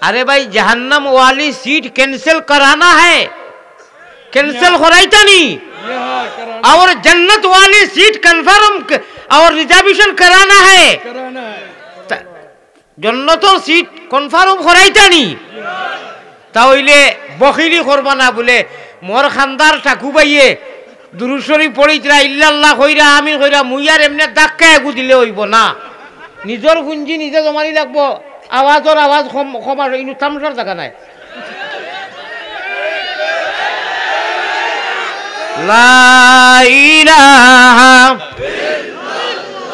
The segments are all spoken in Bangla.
अरे भाई जहन्नम वाली सीट कैंसिल कराना है, कैंसिल हो रही था नहीं, और जन्नत वाली सीट कन्फर्म और रिजर्वेशन कराना है, जन्नतों सीट कन्फर्म हो रही था नहीं। তাহলে বখিলি করবা না বলে মোর খান্দার ঠাকু বাইয়ে দুরূদ শরীফ পড়িতরা ইল্লাল্লাহ কইরা আমিন কইরা মুইয়ার এমনে ধাক্কা এগু দিলে হইব না, নিজের পুঞ্জি নিজে জমানি লাগবো। আওয়াজের আওয়াজ ক্ষমা ইনু তামসার জায়গা নাই। লা ইলাহা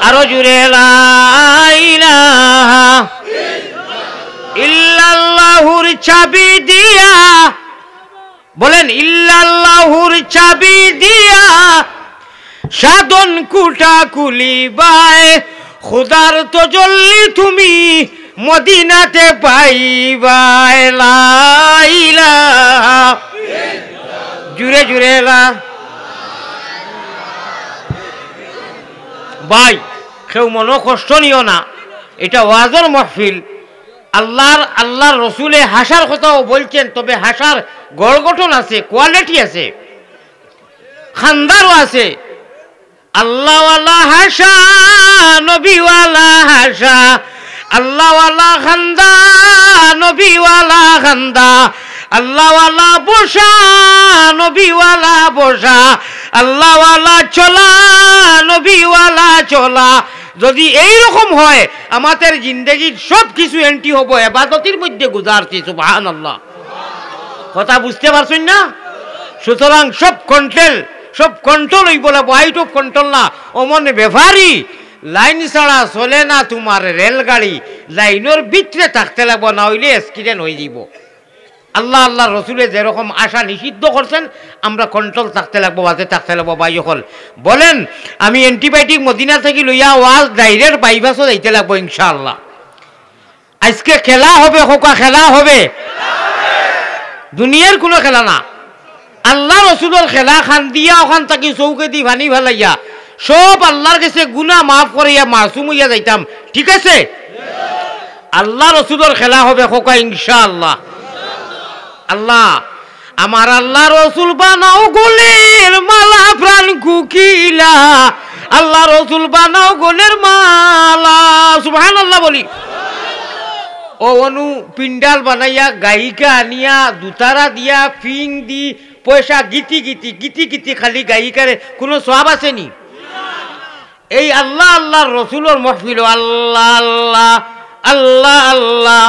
আরো জুড়ে লা ইলাহা ইল্লাল্লাহুর চাবি দিয়া, বলেন ইল্লাল্লাহুর চাবি দিয়া সাধন কুটা কুলিবায়, খুদার তজল্লি তুমি মদিনাতে পাইবায়। লা ইলাহা জুড়ে জুড়ে লা। ভাই কেউ মনো কষ্ট নিও না, এটা ওয়াজের মাহফিল। আল্লাহর রসুলে হাসার কথাও বলছেন, তবে হাসার গড় গঠন আছে, কোয়ালিটি আছে, খানদারও আছে। আল্লাহওয়ালা হাসা, নবীওয়ালা হাসা, আল্লাহওয়ালা খান্দা, নবীওয়ালা খান্দা, আল্লাহওয়ালা বসা, নবীওয়ালা বসা, আল্লাহওয়ালা চলা, নবীওয়ালা চলা। যদি এইরকম হয় আমাদের জিন্দগির সব কিছু এন্ট্রি হবো ইবাদতের মধ্যে গুজারছি। সুবহানাল্লাহ, কথা বুঝতে পারছেন না? সুতরাং সব কন্ট্রোল হইব লাগবো, আউট অফ কন্ট্রোল না। অমন ব্যাপারই লাইন ছাড়া চলে না তোমার রেলগাড়ি, লাইনের ভিতরে থাকতে লাগবো, না হইলে অ্যাক্সিডেন্ট হয়ে যাব। আল্লাহ রসুলে যেরকম আশা নিষিদ্ধ করছেন, আমরা কন্ট্রোল থাকতে লাগবো, বাজে থাকতে লাগবো। ভাই হল বলেন আমি অ্যান্টিবায়োটিক মদিনা থেকে লইয়া ওয়াজ ডাইরেক্ট বাইপাসও যাইতে লাগবো ইনশাআল্লাহ। আজকে খেলা হবে, হোকা খেলা হবে, দুনিয়ার কোনো খেলা না, আল্লাহ রসুলের খেলা। খান দিয়া ওখান থাকি চৌকে দি ভানি ফেলাইয়া সব আল্লাহর কাছে গুনাহ মাফ করিয়া মাসুম হইয়া যাইতাম, ঠিক আছে? আল্লাহ রসুলের খেলা হবে হোকা ইনশাআল্লাহ। আল্লাহ আমার আল্লাহ রসুল বানাও গোলের মালা প্রাণ কুকিলা, আল্লাহ রসুল বানাও গোলের মালা। সুবহানাল্লাহ বলি। ও অনু পিন্ডাল বানাইয়া গায়িকা আনিয়া দুতারা দিয়া ফিং দি পয়সা গীতি গীতি গীতি গীতি খালি গায়িকারে কোনো সওয়াব আসেনি? এই আল্লাহর রসুলের মাহফিল, আল্লাহ আল্লাহ আল্লাহ আল্লাহ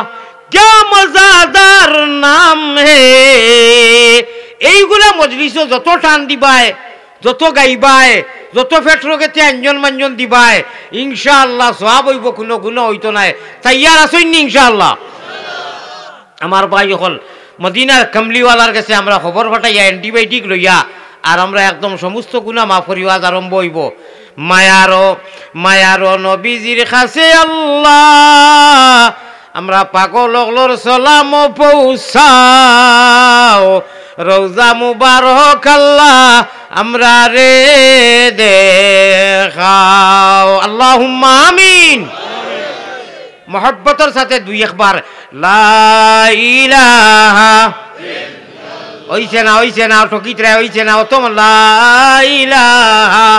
क्या मजादार नाम है। এইগুলা মজলিসও যত টান দিবায়, যত গাইবায়, যত ফেটরোকে আঞ্জন মাঞ্জন দিবায়, ইনশাআল্লাহ সওয়াব হইব, কোনো গুনাহ হইতো না। তৈয়ার আছেন ইনশাআল্লাহ? আমার ভাই হল মদিনার কামলিওয়ালার কাছে আমরা খবর পাঠাইয়া অ্যান্টিবায়োটিক লইয়া, আর আমরা একদম সমস্ত গুনাহ মাফ করিয়া আরম্ভ হইব। মায়ারো নবীজির কাছে আল্লাহ আমরা পাগল ওগুলোর সালাম পৌঁছাও, রওজা মুবারক আল্লাহ আমরা রে দেখাও। আল্লাহুম্মা আমিন। মোহব্বতের সাথে দুই একবার লা ইলাহা, হইছে না ঠকিতরা, হইছে না অত লা ইলাহা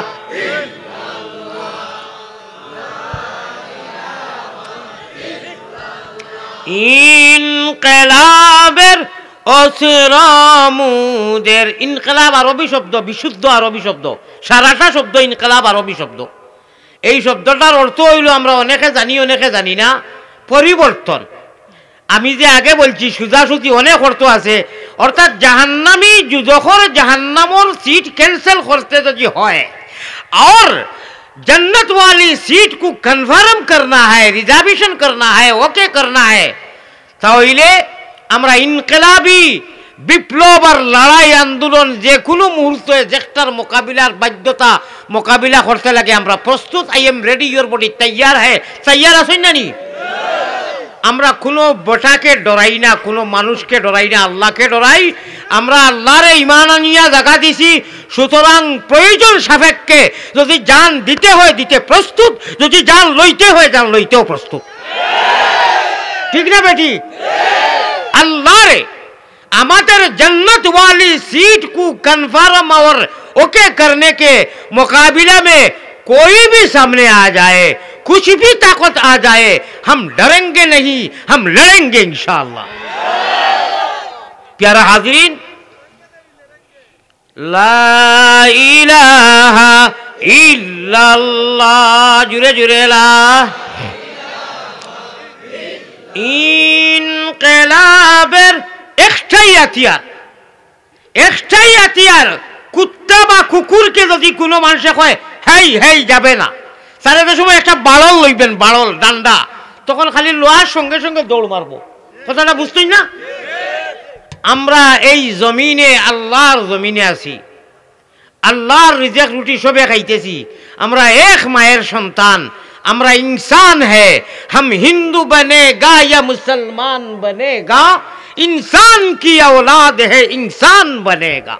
ইনকিলাবের অসরামুদের। ইনকিলাব আরবি শব্দ, বিশুদ্ধ আরবি শব্দ, সারাটা শব্দ ইনকিলাব আরবি শব্দ। এই শব্দটার অর্থ হইল আমরা অনেকে জানি অনেকে জানি না, পরিবর্তন। আমি যে আগে বলছি সোজাসুজি অনেক অর্থ আছে, অর্থাৎ জাহান্নামী যখন জাহান্নামর সিট ক্যান্সেল করতে যদি হয় और जन्नत वाली सीट को कन्फर्म करना है, रिजर्वेशन करना है, ओके करना है, তাহলে আমরা ইনকিলাবি বিপ্লব আর লড়াই আন্দোলন যে কোনো মুহূর্তে যেটার মোকাবিলার বাধ্যতা মোকাবিলা করতে লাগে আমরা প্রস্তুত। I am ready, your body তৈয়ার হ্যাঁ, তৈয়ার আছেন না নি? আমরা কোনো বটাকে ডরাই না, কোনো মানুষকে ডরাই না, আল্লাহকে ডরাই। আমরা আল্লাহরে ঈমান আনিয়া জায়গা দিছি, সুতরাং প্রয়োজন সাপেক্ষে যদি জান দিতে হয় দিতে প্রস্তুত, যদি জান লইতে হয় জান লইতেও প্রস্তুত। ঠিক না বেটি? हमारे जन्नत वाली सीट को कन्फर्म और ओके करने के मुकाबले में कोई भी सामने आ जाए, कुछ भी ताकत आ जाए, हम डरेंगे नहीं, हम लड़ेंगे इंशाअल्लाह। प्यारा हाज़रीन, ला इलाहा इल्लल्लाह, जुरे जुरे ला इनकलाबेर एकटाई हाथियार কুত্তা বা কুকুরকে যদি কোনো মানুষে কয় হেই হেই যাবে না, তাহলে তো সময় একটা বাড়ল লইবেন, বাড়ল ডান্ডা, তখন খালি লোহার সঙ্গে সঙ্গে দৌড় মারবো। কথাটা বুঝতেই না? আমরা এই জমিনে আল্লাহর জমিনে আছি, আল্লাহর রিজিক রুটি সবে খাইতেছি। আমরা এক মায়ের সন্তান, আমরা इंसान है। हम हिंदू बनेगा या मुसलमान बनेगा, इंसान की औलाद है, इंसान बनेगा।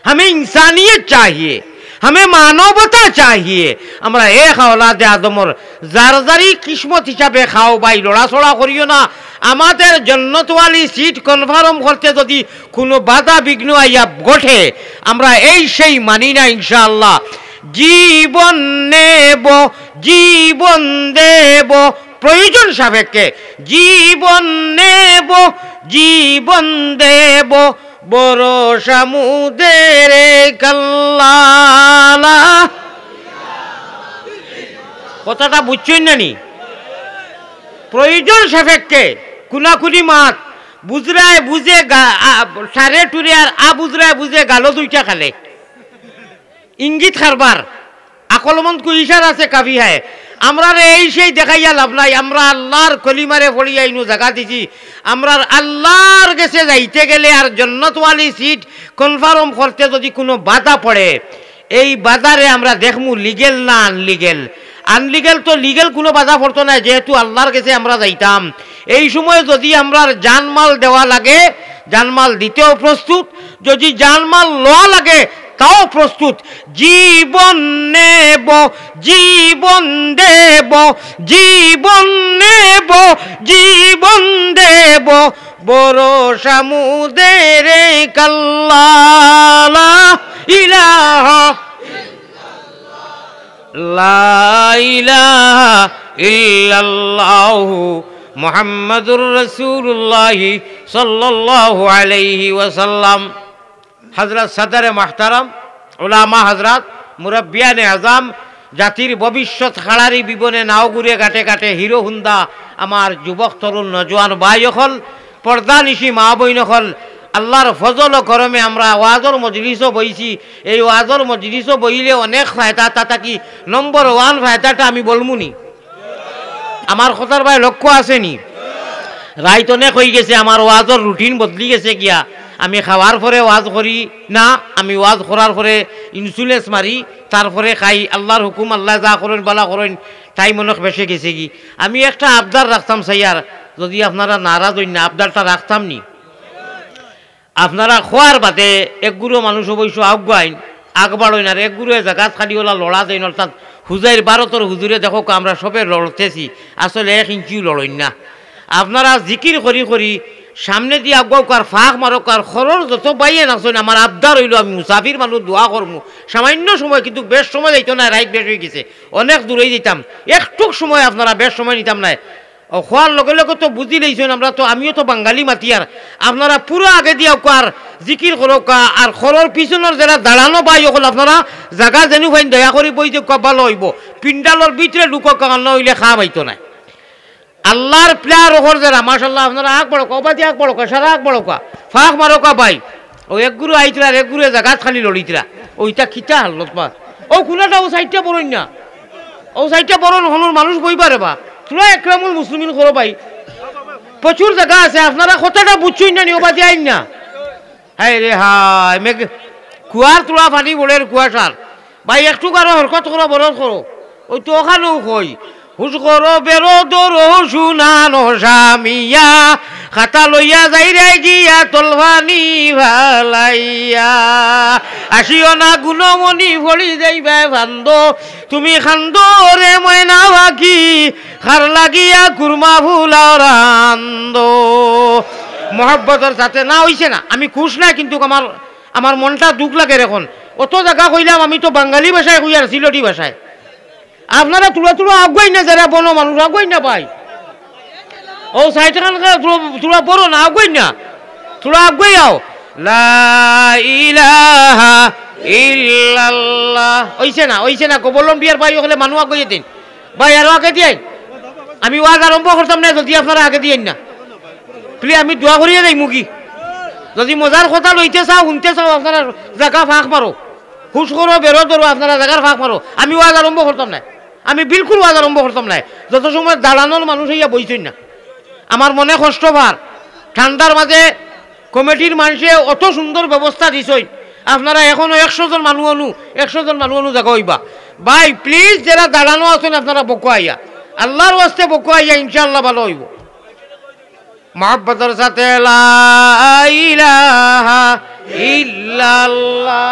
हमें इंसानियत चाहिए, हमें मानवता चाहिए। আমরা এক औलाद आदमर জারজারি কিসমত হিসাবে খাও ভাই, লড়াছড়া করিও না। আমাদের জন্নতওয়ালি সিট কনফার্ম করতে যদি কোনো বাধা বিঘ্ন আইয়া ঘটে, আমরা এই সেই মানি না ইনশাআল্লাহ। জীবন নেব, জীবন দেব প্রয়োজন সাপেক্ষে, জীবন নেব, জীবন দেব ভরসা মুদের কাল্লা। কথাটা বুঝছেন না নি? প্রয়োজন সাপেক্ষে কুনাকুনি মাত বুজরায় বুঝে সারে টুরে আর বুজরায় বুঝে গালো দুইটা খালে ইঙ্গিত খারবার আকলমন্ত কো ইশারা আছে কাফি হয়। আমরা এই সেই দেখাইয়া লাভ নাই। আমরা আল্লাহর কলিমারে পড়িয়া ইনু জায়গা দিছি। আমরা আল্লাহর কাছে যাইতে গেলে আর জন্নতওয়ালি সিট কনফার্ম করতে যদি কোনো বাধা পড়ে, এই বাজারে আমরা দেখমু লিগেল না আনলিগেল। আনলিগেল তো লিগেল কোনো বাধা পড়তো না, যেহেতু আল্লাহর কাছে আমরা যাইতাম। এই সময় যদি আমরা জানমাল দেওয়া লাগে, জানমাল দিতেও প্রস্তুত, যদি জানমাল লওয়া লাগে তাও প্রস্তুত। জীবন নেব, জীবন দেব, জীবন নেব, জীবন দেব ভরসা মুদের কাল্লা। লা ইলাহা ইল্লাল্লাহু মুহাম্মাদুর রাসূলুল্লাহ সাল্লাল্লাহু আলাইহি ওয়াসাল্লাম। হযরত সদর মুহতারাম উলামা হযরত মুরব্বিয়ান আযম, জাতির ভবিষ্যৎ খাড়ারি বিবনে নাও ঘুরে ঘাটে ঘাটে হিরো হুন্দা আমার যুবক তরুণ নজওয়ান ভাই হল, পর্দা নিশি মা বইন হল, আল্লাহর ফজল ও করমে আমরা ওয়াজর মজলিসও বইছি। এই ওয়াজর মজলিসও বইলে অনেক ফায়দা, তা কি নম্বর 1 ফায়দাটা আমি বলমুনি। আমার কথার ভাই লক্ষ্য আসেনি? রাইত অনেক হয়ে গেছে, আমার ওয়াজর রুটিন বদলি গেছে গিয়া। আমি খাওয়ার পরে ওয়াজ করি না, আমি ওয়াজ করার পরে ইনসুলেন্স মারি, তারপরে খাই। আল্লাহর হুকুম, আল্লাহ যা করেন বালা করেন, তাই মনে বেসে গেছে কি। আমি একটা আবদার রাখতাম সাইয়ার, যদি আপনারা নারাজ হইন না, আবদারটা রাখতাম নি। আপনারা খোয়ার বাদে একগুলো মানুষ অবশ্য আগুয়াইন আগবাড়ইন, আর একগুলো জায়গা খালি ওলা লড়া দেন, অর্থাৎ হুজাইর ভারতের হুজুরে দেখো আমরা সবে লড়তেছি, আসলে 1 ইঞ্চিও লড়ইন না। আপনারা জিকির করি করি সামনে দিয়ে আগুয়াও কার ফাঁক মারক, আর খরর যত বাইয়ে নাচেন। আমার আবদার হইল, আমি মুসাফির মানুষ দোয়া করবো সামান্য সময়, কিন্তু বেশ সময় যাইতো না, রাইট বেশ হয়ে গেছে, অনেক দূরেই যেতাম। একটু সময় আপনারা বেশ সময় নিতাম না। খোয়ার লগে লগে তো বুঝি লইছেন, আমরা তো আমিও তো বাঙালি মাতিয়ার। আপনারা পুরো আগে দিয়ে আর জিকির করক, আর খরর পিছনের যারা দাঁড়ানো বাই হল আপনারা জায়গা যেন ভাই দয়া করি বই যে কবাল হইব, পিন্ডালর ভিতরে ঢুকক, নইলে খাওয়া পাইতো না। আল্লাহর প্লেয়ার ওখর যারা মাশাল্লাহ, আপনারা আগ বড় কবাদি আগ বড় সারা আগ বড় ফাঁক মারো বাই। ও একগুরু আইতরা, একগুরু জায়গা খালি লড়িতরা, ওইটা খিতা হালত পা। ও খুনাটা ও সাইডটা বড়ই না, ও সাইডটা বড় হনুর মানুষ বই পারে বা তোরা একরামুল মুসলিমিন করো ভাই, প্রচুর জায়গা আছে। আপনারা কথাটা বুঝছই না, নিয়বাদি আইন না। হ্যাঁ রে হাই মেঘ কুয়ার তোলা পানি বড়ের কুয়াশার ভাই, একটু কারো হরকত করো, বরদ করো, ওই তো ওখানেও কই হুস করো বেরো দরো শুনানো স্বামিয়া, খাতা লইয়া যাই রে গিয়া তলভানি ভালাইয়া, আসিও না গুণমণি ভরি যাইবা ভান্দ, তুমি খান্দ রে ময়না বাকি খার লাগিয়া কুরমা ভুলাও রান্দ, মহব্বতের সাথে না হইছে না আমি খুশ না কিন্তু আমার মনটা দুঃখ লাগে এখন অত জায়গা কইলাম আমি তো বাঙালি ভাষায় কই আর সিলটি ভাষায় আপনারা তুলা আগুয়াই না যারা বনো মানুষ আগুয়াই না পাই ও সাইটান তুলা বড় না আগুয়াই না তুলা আগুয়াই আও লা ইলাহা ইল্লাল্লাহ ওইছে না কবলম বিয়ার ভাই হলে মানুষ আগুয়ে দিন ভাই আরো আগে দিয়ে আমি ওয়াজ আরম্ভ করতাম না যদি আপনারা আগে দিয়েন না প্লিজ আমি দোয়া করিয়ে যাই মুখি যদি মজার কথা লইতে চাও শুনতে চাও আপনারা জায়গা ফাঁক মারো হুশ করো বেরো ধরো আপনারা জায়গার ফাঁক মারো আমি ওয়াজ আরম্ভ করতাম না আমি বিলকুল ওয়াজ আরম্ভ করতাম না যত সময় দাঁড়ানোর মানুষ হইয়া বইছেন না আমার মনে কষ্ট ভার ঠান্ডার মাঝে কমিটির মানুষে অত সুন্দর ব্যবস্থা দিছই আপনারা এখনো 100 জন মানুষ জায়গা হইবা ভাই প্লিজ যারা দাঁড়ানো আছেন আপনারা বকো আইয়া আল্লাহর ওয়াস্তে বকো আইয়া ইনশাআল্লাহ ভালো হইব মহব্বতের সাথে লা ইলাহা ইল্লাল্লাহ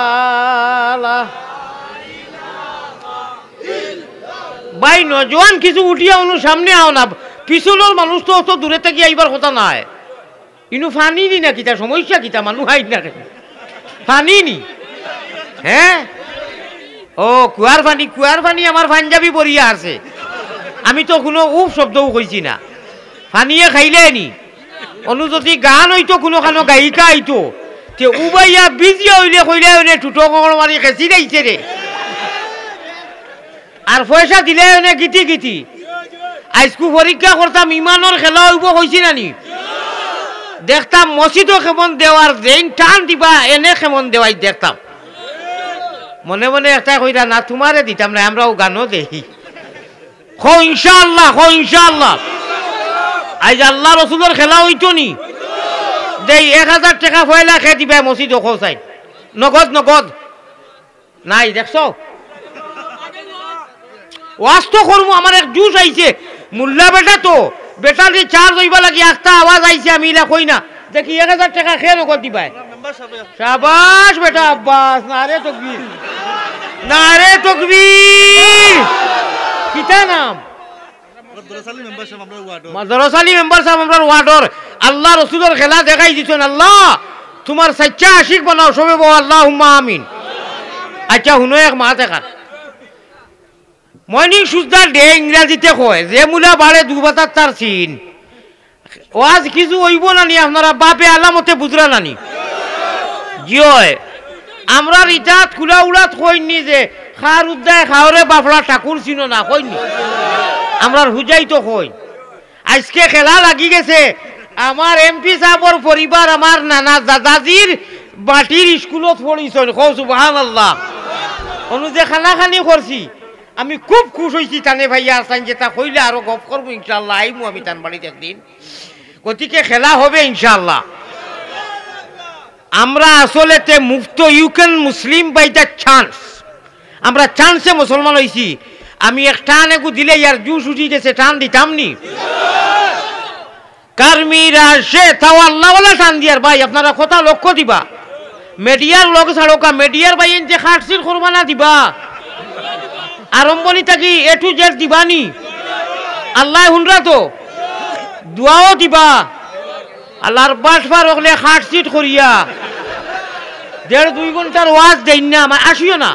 ভাই নজওয়ান কিছু উঠিয়া অনু সামনে আও না পিছনের মানুষ তো অত দূরে থেকে আইবার কথা নাই ইনু ফানি নি না কিতা সমস্যা কিতা মানুষ আই না ফানি নি হ্যাঁ ও কুয়ার পানি আমার পাঞ্জাবি বরিয়া আছে আমি তো কোনো উপ শব্দও কইছি না ফানিয়ে খাইলে নি অনু যদি গান হইতো কোনো খানো গায়িকা আইতো তে উবাইয়া বিজিয়া হইলে কইলে ওনে টুটো কমল মারি খেসি যাইছে রে আর পয়সা দিলে ওনে গীতি আইসকু পরীক্ষা করতাম ইমানের খেলা হইব কইছি নানি দেখতাম মসজিদও কেমন দেওয়ার যেন টান দিবা এনে কেমন দেওয়াই দেখতাম মনে মনে একটা কইরা না তোমারে দিতাম না আমরাও গানও দেখি খো ইনশাআল্লাহ আজ আল্লাহ রসুলের খেলা হইতো নি দেই 1000 টাকা পয়লা খেয়ে দিবা মসজিদও খোঁচাই নগদ নাই দেখছো ওয়াজ তো করবো আমার এক জুস আইছে মুল্লা বেটা দিয়ে চার্জ হইবা লাগি একটা আওয়াজ আইছে আমি ইলা কই না দেখি 1000 টাকা খেয়ে নগদ দিবাই শাবাশ বেটা আব্বাস নারে তকবীর কিতা নাম মাদ্রাসালি মেম্বার সাহেব আমরা ওয়ার্ডর আল্লাহ রসুলের খেলা দেখাই দিছেন আল্লাহ তোমার সচ্চা আশিক বানাও সবে বল আল্লাহুম্মা আমিন আচ্ছা হুনো এক মা দেখার মর্নিং সুজদার ডে ইংরেজিতে কয় যে মুলা বাড়ে দুবাতার তার চিন ওয়াজ কিছু হইব নানি আপনারা বাপে আলামতে বুঝরা নানি জিয় আমরা রিজাত খুলা উড়াত কইনি যে খার উদ্দায় খাওরে বাফলা ঠাকুর চিনো না কইনি আমরার হুজাই তো কই আজকে খেলা লাগি গেছে আমার এমপি সাহেবর পরিবার আমার নানা দাদাজির বাটির স্কুলত পড়িছেন কও সুবহানাল্লাহ অনুযে খানাখানি করছি আমি খুব খুশ হইছি তানে ভাইয়া আসান যেটা কইলে আরো গপ করবো ইনশাআল্লাহ আইমু আমি তান বাড়িতে একদিন গতিকে খেলা হবে ইনশাআল্লাহ আমরা আসলেতে মুক্ত ইউ ক্যান মুসলিম বাই দ্য চান্স আমরা চান্সে মুসলমান হইছি আমি এক টান একু দিলে ইয়ার জুস উঠি গেছে টান দিতাম নি কার্মিরা সে তাও আল্লাহওয়ালা টান দিয়ার ভাই আপনারা কথা লক্ষ্য দিবা মিডিয়ার লোক ছাড়োকা মিডিয়ার ভাই যে খাটসির করবা না দিবা আরম্ভনি থাকি এ টু জেড দিবানি আল্লাহ হুনরা তো দোয়াও দিবা আল্লাহর বাসবার হলে খাটসিট করিয়া 1.5-2 ঘন্টার ওয়াজ দেন না আসিও না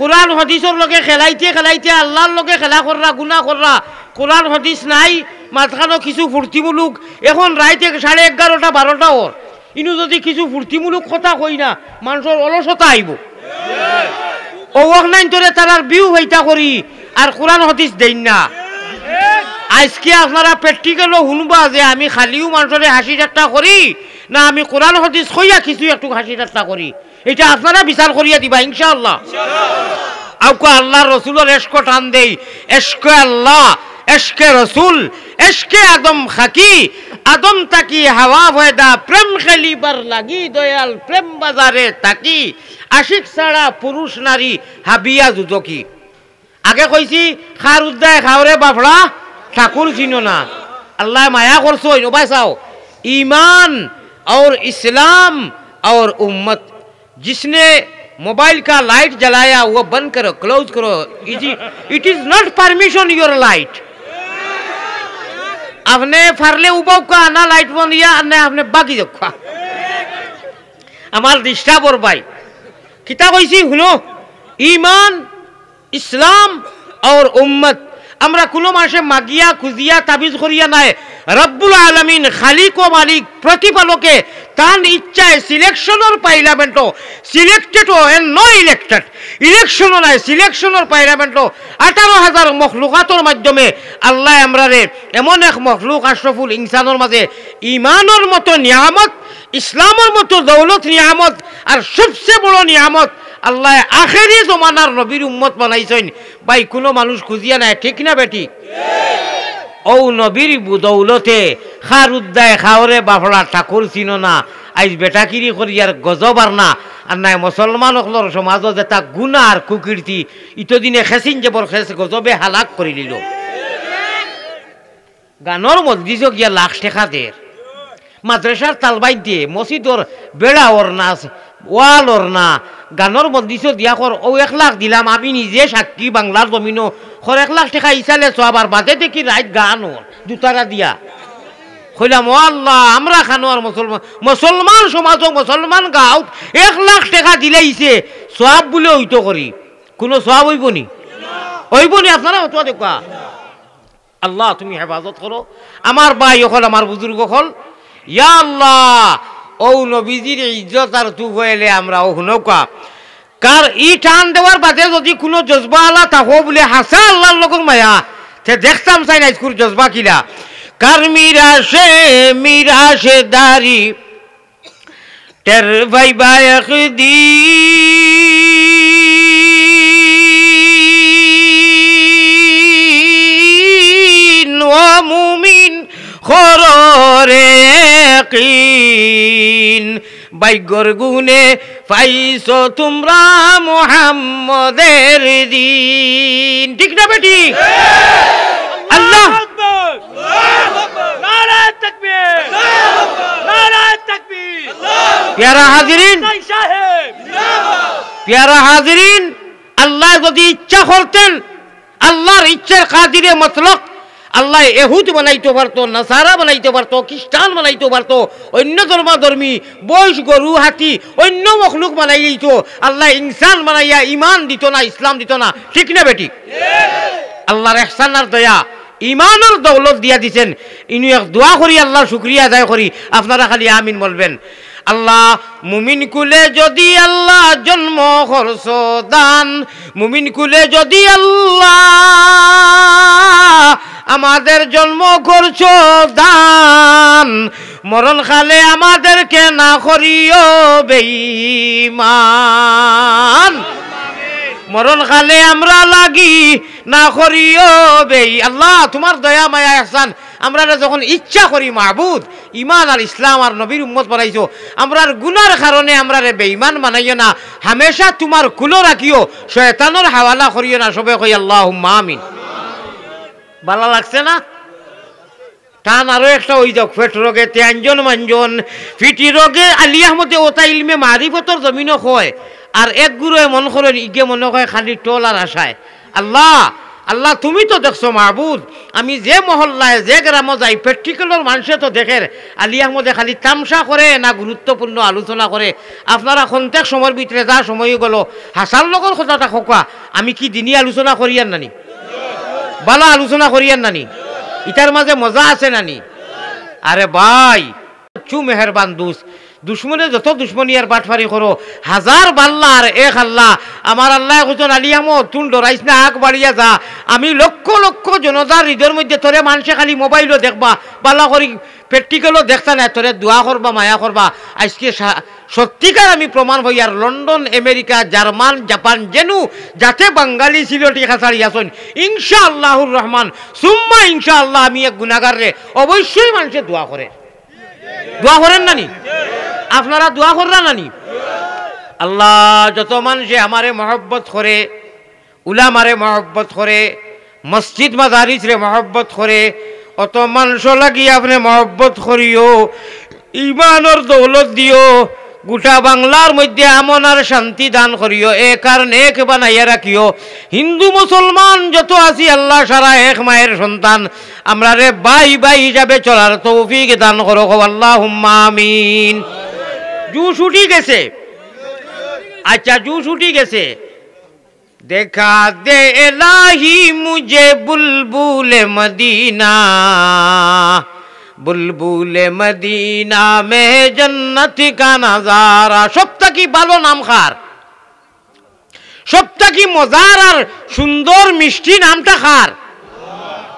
কোরআন হাদিসের লগে খেলাইতে আল্লাহর লগে খেলা কররা গুনাহ কররা কোরআন হাদিস নাই মাঝখানো কিছু ফুর্তিমূলক এখন রাইতে 11:30-12টা ওর ইনু যদি কিছু ফুর্তিমূলক কথা কই না মানুষের অলসতা আইব ওয়াক নাইন তোরে তারার বিউ হইতা করি আর কোরআন হাদিস দেন না আজকে আপনারা প্র্যাকটিক্যালও শুনবা যে আমি খালিও মানুষের হাসি ঠাট্টা করি না আমি কোরআন হাদিস কইয়া কিছু একটু হাসি ঠাট্টা করি এটা আপনারা বিচার করিয়া দিবা ইনশাআল্লাহ আউকা আল্লাহ রসুলের এশক টান দেই এশক আল্লাহ এশকে রসুল এশকে আদম খাকি আদম তাকি হাওয়া ভয়দা প্রেম খেলিবার লাগি দয়াল প্রেম বাজারে তাকি আশিক ছাড়া পুরুষ নারী হাবিয়া যুদকি আগে কইছি খার উদ্দায় খাওরে বাফড়া ঠাকুর চিনো না अल्लाह माया करसो भाई साहब ईमान और इस्लाम और उम्मत जिसने मोबाइल का लाइट जलाया वो बंद करो क्लोज करो it is not permission your light আপনি ফারলে উবাউকা আনা লাইট বনিয়া আনে আপনি বাকি দেখা আমার ডিস্টার্বর ভাই কিতা কইছি শুনো ইমান ইসলাম আর উম্মত আমরা কোনো মাসে মাগিয়া খুঁজিয়া তাবিজ করিয়া নাই রব্বুল আলামিন খালিক ও মালিক প্রতিপালকে তান ইচ্ছায় সিলেকশনের parliament selected and no elected ইলেকশনও নাই সিলেকশনের পার্লামেন্ট 18,000 মখলুকাতের মাধ্যমে আল্লাহ আমরারে এমন এক মখলুক আশরাফুল ইনসানের মাঝে ইমানের মতো নিয়ামত ইসলামের মতো দৌলত নিয়ামত আর সবচেয়ে বড় নিয়ামত আল্লাহ আখেরি জমানার নবীর উম্মত বানাইছেন ভাই কোনো মানুষ খুঁজিয়া নাই ঠিক না বেটি ও নবীর দৌলতে খার উদ্দায় খাওরে বাফড়া ঠাকুর চিনো না আইজ বেটাকিরি করিয়ার গজব আর না আর নাই মুসলমান সকলের সমাজত এটা গুণা আর কুকীর্তি ইতদিনে খেসিন যাবর খেস গজবে হালাক করে দিল গানর মসজিদ গিয়া লাখ টাকা দের মাদ্রাসার তালবাই দিয়ে মসজিদর বেড়া ওর না ওয়াল ওর না গানর মসজিদ দিয়া কর ও 1 লাখ দিলাম আমি নিজে সাক্ষী বাংলার জমিনও 1 লাখ টাকা ইসালে সবার বাদে দেখি রাইট গান ওর দুতারা দিয়া কইলাম ও আল্লাহ আমরা খানোয়ার মুসলমান সমাজ মুসলমান গাঁও 1 লাখ টাকা দিলেইছে সব বলে হইতো করি কোনো সব হইব নি আপনারা হতো দেখা আল্লাহ তুমি হেফাজত করো আমার ভাই হল আমার বুজুর্গ হল ইয়া আল্লাহ ও নবীজির ইজ্জত আর তু হইলে আমরা ও নৌকা কার ই টান দেওয়ার বাদে যদি কোনো জজবা আল্লাহ থাকো বলে হাসা আল্লাহর লগর মায়া তে দেখতাম চাই না স্কুল জজবা কিলা কার মিরাশে দারি টের ভাই ভাই একদিন ও মুমিন খররে কিন বাইগর গুনে পাইছো তোমরা মুহাম্মদের দিন ঠিক না বেটি আল্লাহ নারে তাকবীর নারে তাকবীর প্যারা হাজিরিন আল্লাহ যদি ইচ্ছা করতেন আল্লাহর ইচ্ছার কাদিরে মতলক আল্লাহ এহুদ বানাইতে পারতো নাসারা বানাইতে পারতো খ্রিস্টান বানাইতে পারতো অন্য ধর্মাধর্মী বৈশ গরু হাতি অন্য মখলুক বানাই দিত আল্লাহ ইনসান বানাইয়া ইমান দিত না ইসলাম দিত না ঠিক না বেটি আল্লাহর ইহসান আর দয়া ইমানের দৌলত দিয়া দিছেন ইনু এক দোয়া করি আল্লাহর শুকরিয়া আদায় করি আপনারা খালি আমিন বলবেন আল্লাহ মুমিন কুলে যদি আল্লাহ জন্ম করছ দান মুমিন কুলে যদি আল্লাহ আমাদের জন্ম করছ দান মরণ খালে আমাদেরকে না করিও বেঈমান মরণ খালে আমরা লাগি না করিও বেই আল্লাহ তোমার দয়া মায়া ইহসান আমরা যখন ইচ্ছা করি মাহবুদ ইমান আর ইসলাম আর নবীর উম্মত বানাইছো আমরার গুনার কারণে আমরা রে বেঈমান বানাইও না হামেশা তোমার কুলো রাখিও শয়তানের হাওয়ালা করিও না সবে কই আল্লাহুম্মা আমিন ভালো লাগছে না টান আরো একটা ওই যাও পেট রোগে ত্যাঞ্জন মাঞ্জন ফিটি রোগে আলী আহমদে ওতা ইলমে মারিফতর জমিনও হয় আর এক গুরু মন করেন ইগে মনে হয় খালি টোল আর আশায় আল্লাহ আল্লাহ তুমি তো দেখছো মাহবুদ আমি যে মহল্লায় যে গ্রামে যাই প্র্যাকটিক্যালের মানুষে তো দেখেন আলী আহমদে খালি তামসা করে না গুরুত্বপূর্ণ আলোচনা করে আপনারা খন্তেক সময়ের ভিতরে যা সময় গেল হাসার লগর কথাটা খোকা আমি কি দিনই আলোচনা করিয়ান নানি ভালো আলোচনা করিয়ান নানি ইটার মাঝে মজা আছে নানি আরে ভাই চু মেহরবান দুশ্মনে যত দুশ্মনী আর বাটফারি করো হাজার বাল্লা আর এক আল্লাহ আমার আল্লাহ কোজন আলী আহমদ তুন ডরাইস না আগ বাড়িয়া যা আমি লক্ষ লক্ষ জনতার হৃদয়ের মধ্যে তোরে মানুষে খালি মোবাইলও দেখবা বালা করি প্র্যাকটিক্যালও দেখতা না তোরে দোয়া করবা মায়া করবা আজকে সত্যিকার আমি প্রমাণ হই আর লন্ডন আমেরিকা জার্মান জাপান যেনু যাতে বাঙালি সিলটি খাসাড়ি আসুন ইনশাআল্লাহুর রহমান সুম্মা ইনশাআল্লাহ আমি এক গুনাহগার রে অবশ্যই মানুষে দোয়া করে দোয়া করেন নানি আপনারা দোয়া করেন নানি আল্লাহ যত মানুষে আমারে মহব্বত করে উলামারে মহব্বত করে মসজিদ মাদারিস রে মহব্বত করে অত মানুষ লাগি আপনি মহব্বত করিও ইমানের দৌলত দিও গোটা বাংলার মধ্যে আমন আর শান্তি দান করিও, এক আর নেক বানাইয়া রাখিও। হিন্দু মুসলমান যত আছি আল্লাহ সারা এক মায়ের সন্তান, আমরা রে ভাই ভাই হিসাবে চলার তৌফিক দান করো, আল্লাহুম্মা আমিন। জুস উঠি গেছে, আচ্ছা জুস উঠি গেছে। দেখা দে এলাহি মুঝে বুলবুলে মদিনা, বুলবুলে মদিনা মে জন্নত কা নাজারা। সবটা কি ভালো নাম খার, সবটা কি মজার আর সুন্দর মিষ্টি নামটা খার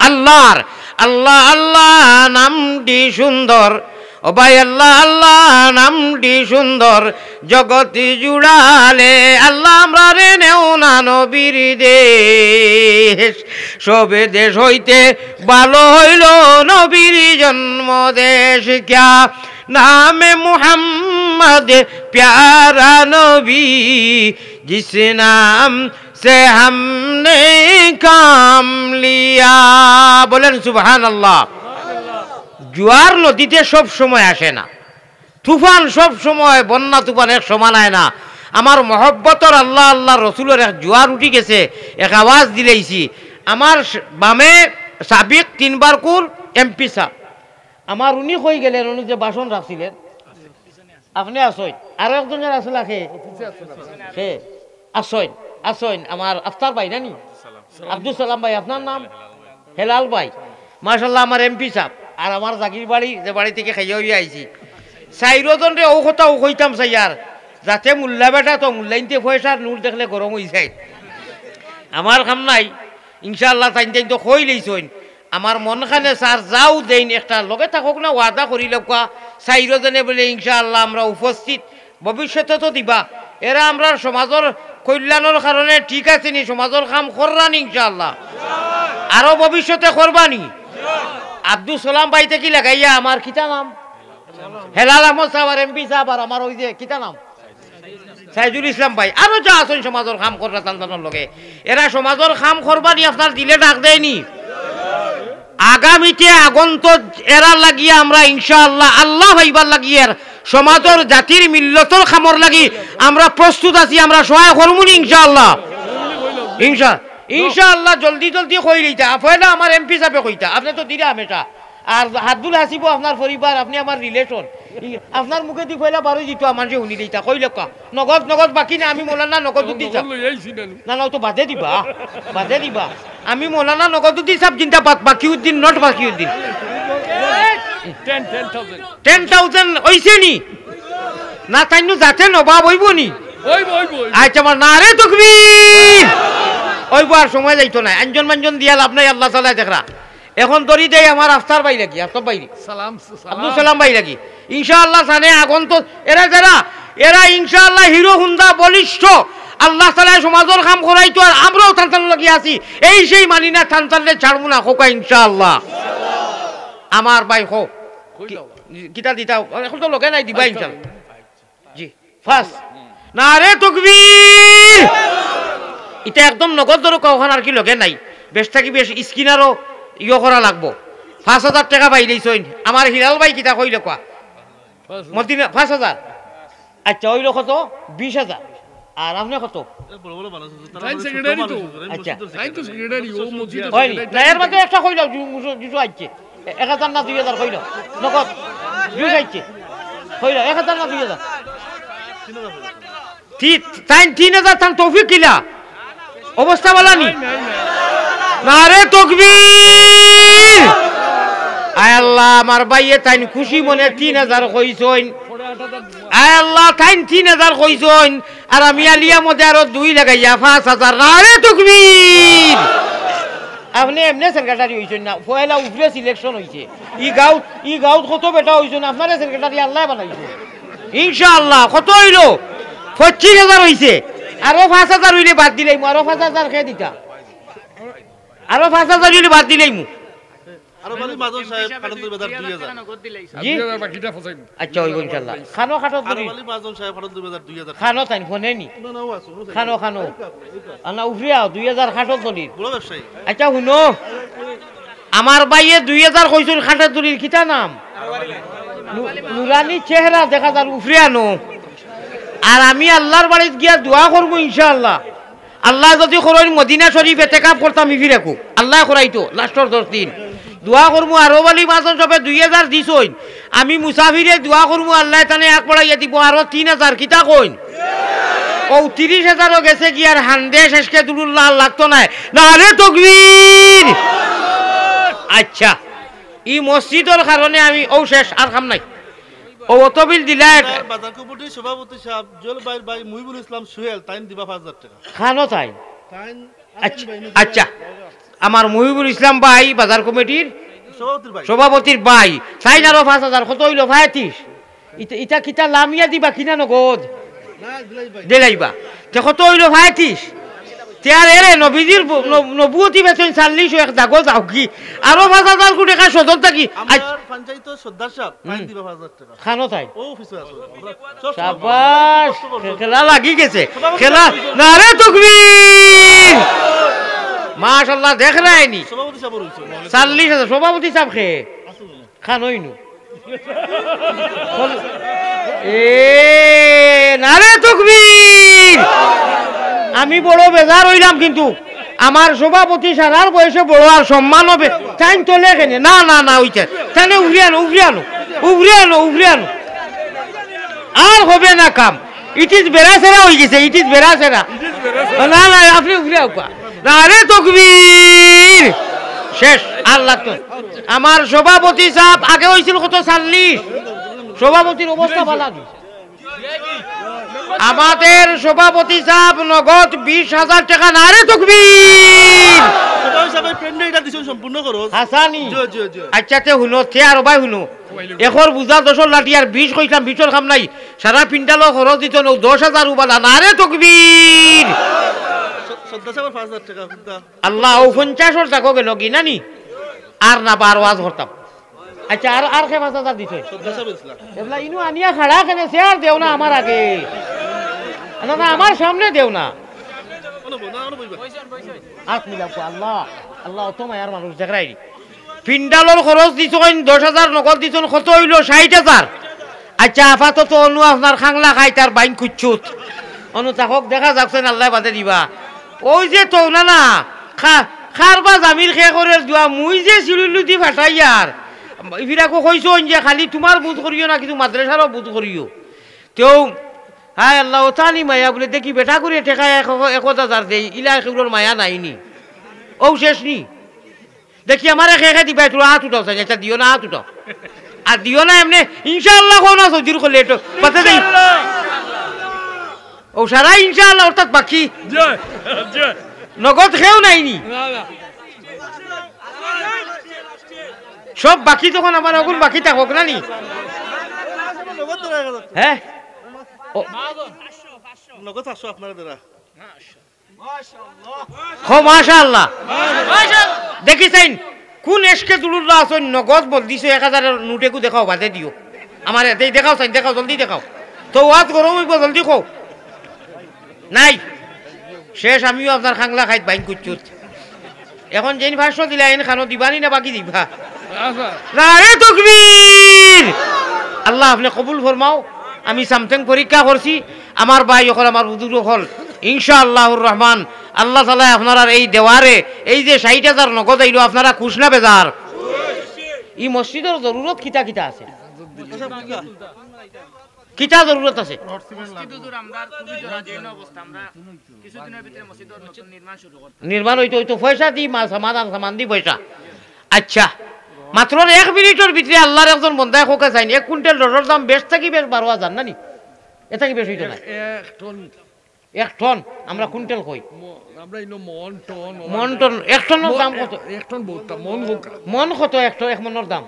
আল্লাহর। আল্লাহ আল্লাহ নামটি সুন্দর, ও ভাই আল্লাহ আল্লাহ নামটি সুন্দর, জগতি জুড়ালে আল্লাহ আমরা রে নেও না নবীর দেশ। সবে দেশ হইতে ভালো হইল নবীর জন্ম দেশ। ক্যা নামে মুহাম্মদ প্যারা নবী, জিস নাম সে हमने काम लिया। বলেন সুবহানাল্লাহ। জোয়ার নদীতে সব সময় আসে না, তুফান সব সময়, বন্যা তুফান এক সমান হয় না। আমার মহব্বতর আল্লাহ আল্লাহ রসুলের এক জোয়ার উঠি গেছে, এক আওয়াজ দিলেইছি। আমার বামে সাবিক 3 বার কুল এমপি সাহ, আমার উনি কই গেলেন, উনি যে বাসন রাখছিলেন, আপনি আসইন, আরো একজনের আসলে সে আসইন আসইন, আমার আফতার ভাই নানি আব্দুল সালাম ভাই, আপনার নাম হেলাল ভাই, মাশাল্লাহ আমার এমপি সাহ। আর আমার জাগির বাড়ি, যে বাড়ি থেকে খাইয়া হইয়া আইছি, 4 জন রে ও কথা ও কইতাম চাইয়ার, যাতে মূল্যা বেটা তো মূল্যাইনতে পয়সার নূর দেখলে গরম হয়ে যায়। আমার কাম নাই, ইনশাআল্লাহ তাইন তাইন তো কই লইছইন। আমার মনখানে স্যার যাও দেন, একটা লগে থাকক না, ওয়াদা করি লোকা 4 জনে বলে ইনশাআল্লাহ আমরা উপস্থিত। ভবিষ্যতে তো দিবা, এরা আমরা সমাজের কল্যাণের কারণে ঠিক আছে নি, সমাজের কাম কররানি ইনশাআল্লাহ, আরো ভবিষ্যতে করবানি। আব্দুল সালাম ভাইতে কি লাগাইয়া আমার কিতা নাম হেলাল আহমদ সাহেব আর এমপি সাহেব, আর আমার ওই যে কিতা নাম সাইজুল ইসলাম ভাই, আরো যা আছেন সমাজের কাম করা তান্তানোর লগে, এরা সমাজের কাম করবানি। আপনার দিলে ডাক দেয়নি, আগামীতে আগন্তক এরা লাগিয়ে আমরা ইনশাআল্লাহ আল্লাহ ভাইবার লাগিয়ে সমাজের জাতির মিল্লতর খামর লাগি আমরা প্রস্তুত আছি, আমরা সহায় করবনি ইনশাআল্লাহ। ইনশাআল্লাহ জলদি জলদি কই লইতা, পয়লা আমার এমপি সাহেবে কইতা, আপনি তো দিরা হামেশা। আর হাতদুল হাসিব আপনার পরিবার, আপনি আমার রিলেশন, আপনার মুখে দি পয়লা বারো জিতো আমার যে উনি লইতা কই লেখা নগদ নগদ বাকি না, আমি মৌলানা নগদ দিছা না, না তো বাদে দিবা, বাদে দিবা। আমি মৌলানা নগদ দি সব চিন্তা বাকি উদ্দিন, নট বাকি উদ্দিন 10,000 হইছে নি না, তাইনু যাতে নবাব হইব নি। আচ্ছা আমার না রে তাকবীর, ওই বার সময় যাইতো না, আঞ্জন মাঞ্জন দিয়া লাভ নাই, আল্লাহ তাআলা দেখরা। এখন ধরি দেই আমার আফতার ভাই লাগি, আফতার ভাই আব্দুল সালাম ভাই লাগি ইনশাআল্লাহ সানে আগন্তক এরা যারা, এরা ইনশাআল্লাহ হিরো হুন্দা বলিষ্ঠ আল্লাহ তাআলা সমাজের কাম করাইতো, আর আমরাও থানতান লাগি আছি, এই সেই মানি না, থানতানলে ছাড়বো না খোকা ইনশাআল্লাহ। আমার ভাই হোক কিতা দিতা এখন তো লগে নাই দিবা ইনশাআল্লাহ। জি ফার্স্ট না রে তাকবীর, এটা একদম নগদ ধরো কখন আর কি লগে নাই, বেশ থাকি বেশ স্কিনারও ইয়ে করা লাগবো। 5,000 টাকা পাই দিয়েছেন আমার হিলাল ভাই, কিতা কইল কোয়া মদিনা 5,000। আচ্ছা ওইল কত 20,000, আর আপনি কত? আচ্ছা এর মধ্যে একটা কইল জুজু আইছে 1,000 না 2,000 কইল নগদ জুজ আইছে কইল 1,000 না 2,000 3,000 থান তৌফিক কিলা অবস্থা বলানি নারে তাকবীর। আয় আল্লাহ আমার ভাইয়ে তাই খুশি মনে 3,000 কইছইন, আয় আল্লাহ তাই 3,000 কইছইন, আর আমি আলিয়া মধ্যে আরো 2 লাগাইয়া 5,000 নারে তাকবীর। আপনি এমনি সেক্রেটারি হইছেন না, পয়লা উপরে সিলেকশন হইছে, ই গাউত কত বেটা হইছেন, আপনারা সেক্রেটারি আল্লাহ বানাইছে ইনশাআল্লাহ। কত হইল 25,000 হইছে, আরো 5,000 হইলে বাদ দিলাই, আরো 5,000 খেয়ে দিতা, আরো 5,000 হইলে বাদ দিলাই মু। আচ্ছা হইব ইনশাআল্লাহ। খানো খাটো খানো তাই ফোনে নি খানো খানো আনা উফরিয়া 2,000 খাটো দলিল। আচ্ছা শুনো আমার ভাইয়ে 2,000 কইছিল খাটো দলিল, কিতা নাম নুরানি চেহারা দেখা যার উফরিয়া নো আর আমি আল্লাহর বাড়িতে গিয়া দোয়া করবো ইনশাআল্লাহ। আল্লাহ যদি করেন মদিনা শরীফ এতেকাপ করতাম ইফি রাখো, আল্লাহ করাইতো লাস্টর 10 দিন দোয়া করবো। আরো বলি মাজন সবে 2000 দিস হইন, আমি মুসাফিরে দোয়া করবো আল্লাহ তানে এক পড়াইয়া দিব আরো 3000 কিতা কইন ও 30,000ও গেছে কি আর হান্ডে শেষকে দুলুল্লাহ লাগতো না না রে তকবীর। আচ্ছা ই মসজিদের কারণে আমি ও শেষ আর কাম নাই ও অতবিল দিলা বাজার কমিটির সভাপতি সাহেব জল ভাই মুহিবুল ইসলাম সোহেল তাইন দিবা 5000 টাকা খানো তাই। তাইন আচ্ছা আচ্ছা আমার মুহিবুল ইসলাম ভাই বাজার কমিটির সভাপতির ভাই সাইন আরো 5000 কত হইল 35। ইটা কিতা লামিয়া দিবা কিনা নগদ দিলাইবা তে কত হইল 35। তেয়ার এরে নবীজির নবুয়তি বেতন 40 এক দাগো যাও কি আরো 5000 কোটি টাকা সদর থাকি আমার পঞ্চায়েত সর্দার সাহেব তাইন দিবা 5000 টাকা খানো তাই। ও অফিসে আছে শাবাশ খেলা লাগি গেছে খেলা না রে তকবীর মাশাআল্লাহ দেখ রাইনি সভাপতি সাহেব হইছে 40,000 সভাপতি সাহেব খে খানোইনু এ না রে তকবীর। আমি বড় বেজার হইলাম কিন্তু আমার সভাপতি সারার বয়সে বড় আর সম্মান হবে টাইম তোলে কেন না না না ওইটা তাহলে উগরে আনো আর হবে না কাম। ইট ইজ বেড়াছেরা হয়ে গেছে, ইট ইজ বেড়াছেরা না না আপনি উগরে আউকা না রে তকবীর শেষ আর লাগতো। আমার সভাপতি সাহেব আগে হয়েছিল কত 40, সভাপতির অবস্থা ভালো। আমাদের সভাপতি সাহেব নগদ 20,000 টাকা না রে তকবীর সম্পূর্ণ করো হাসানি। আচ্ছা তে হুনো তে আর ভাই হুনো এখর বুঝা 10 লাঠি আর 20 কইতাম 20 কাম নাই সারা পিন্ডালো খরচ দিত 10,000 উবালা না রে তকবীর। আল্লাহ ও 50 টাকা গেল কি নানি আর না 12 ওয়াজ করতাম। আচ্ছা আর কে 5,000 দিছে এবলা ইনু আনিয়া খাড়া কেনে শেয়ার দেও না আমার আগে না না আমার সামনে দেও না আট মিলাম আল্লাহ আল্লাহ অত মায়ার মানুষ দেখাই পিন্ডালোর খরচ দিছ 10,000 নকল দিছ কত হইল 60,000। আচ্ছা আপাতত অনু আপনার খাংলা খাই তার বাইন কুচ্ছুত অনু তাকক দেখা যাচ্ছেন আল্লাহ বাদে দিবা ওই যে তো না না খারবা জামির খে করে দোয়া মুই যে সিলুলুতি ফাটাই আর ইফিরাকো কইছো যে খালি তোমার বুধ করিও না কিন্তু মাদ্রাসারও বুধ করিও তেও হায় আল্লাহ ওতানি মায়া বলে দেখি বেটা করে ঠেকা 1,000 দেই ইলা এগুলোর মায়া নাইনি ও শেষ নি দেখি আমার খেয়ে দিবা তোর হাত উঠাও আচ্ছা দিও না হাত উঠাও আর দিও না এমনি ইনশাআল্লাহ কোন সৌদির করলে একটু বাতা দেই ও সারা ইনশাআল্লাহ অর্থাৎ বাকি নগদ খেয়েও নাইনি সব বাকি তখন আমার অগুন বাকি থাকক না নি হ্যাঁ মাশাআল্লাহ দেখিছেন কোন এসকে দুলুল্লাহ আসন নগদ বল দিছো 1000 নোটেকু দেখাও বাদে দিও আমার এতেই দেখাও সাইন দেখাও জলদি দেখাও তো ওয়াজ গরম হইব জলদি খাও নাই শেষ আমিও আপনার খাংলা খাইত বাইন কুচ্ছুত এখন যেন ভাষ্য দিলা এন খানো দিবানি না বাকি দিবা না রে তাকবীর আল্লাহ আপনি কবুল ফরমাও। আমি সামথিং পরীক্ষা করছি আমার ভাই হল আমার বুজুর্গ হল ইনশাআল্লাহুর রহমান আল্লাহ তাআলা আপনারা এই দেওয়ারে এই যে 60,000 নগদ আইলো আপনারা খুশ না বেজার। এই মসজিদের জরুরত কিতা কিতা আছে কিতা জরুরত আছে নির্মাণ হইতো হইতো পয়সা দি সমাধান সামান দি পয়সা। আচ্ছা মাত্র 1 মিনিটের ভিতরে আল্লাহর একজন বন্দায় খোকা চাইনি 1 কুইন্টাল রডের দাম বেশ থাকি বেশ 12,000 না নি এটা কি বেশ হইতো না 1 টন আমরা কুইন্টাল কই আমরা ইনো মন টন 1 টনের দাম কত 1 টন বহুত মন কত 1 মনের দাম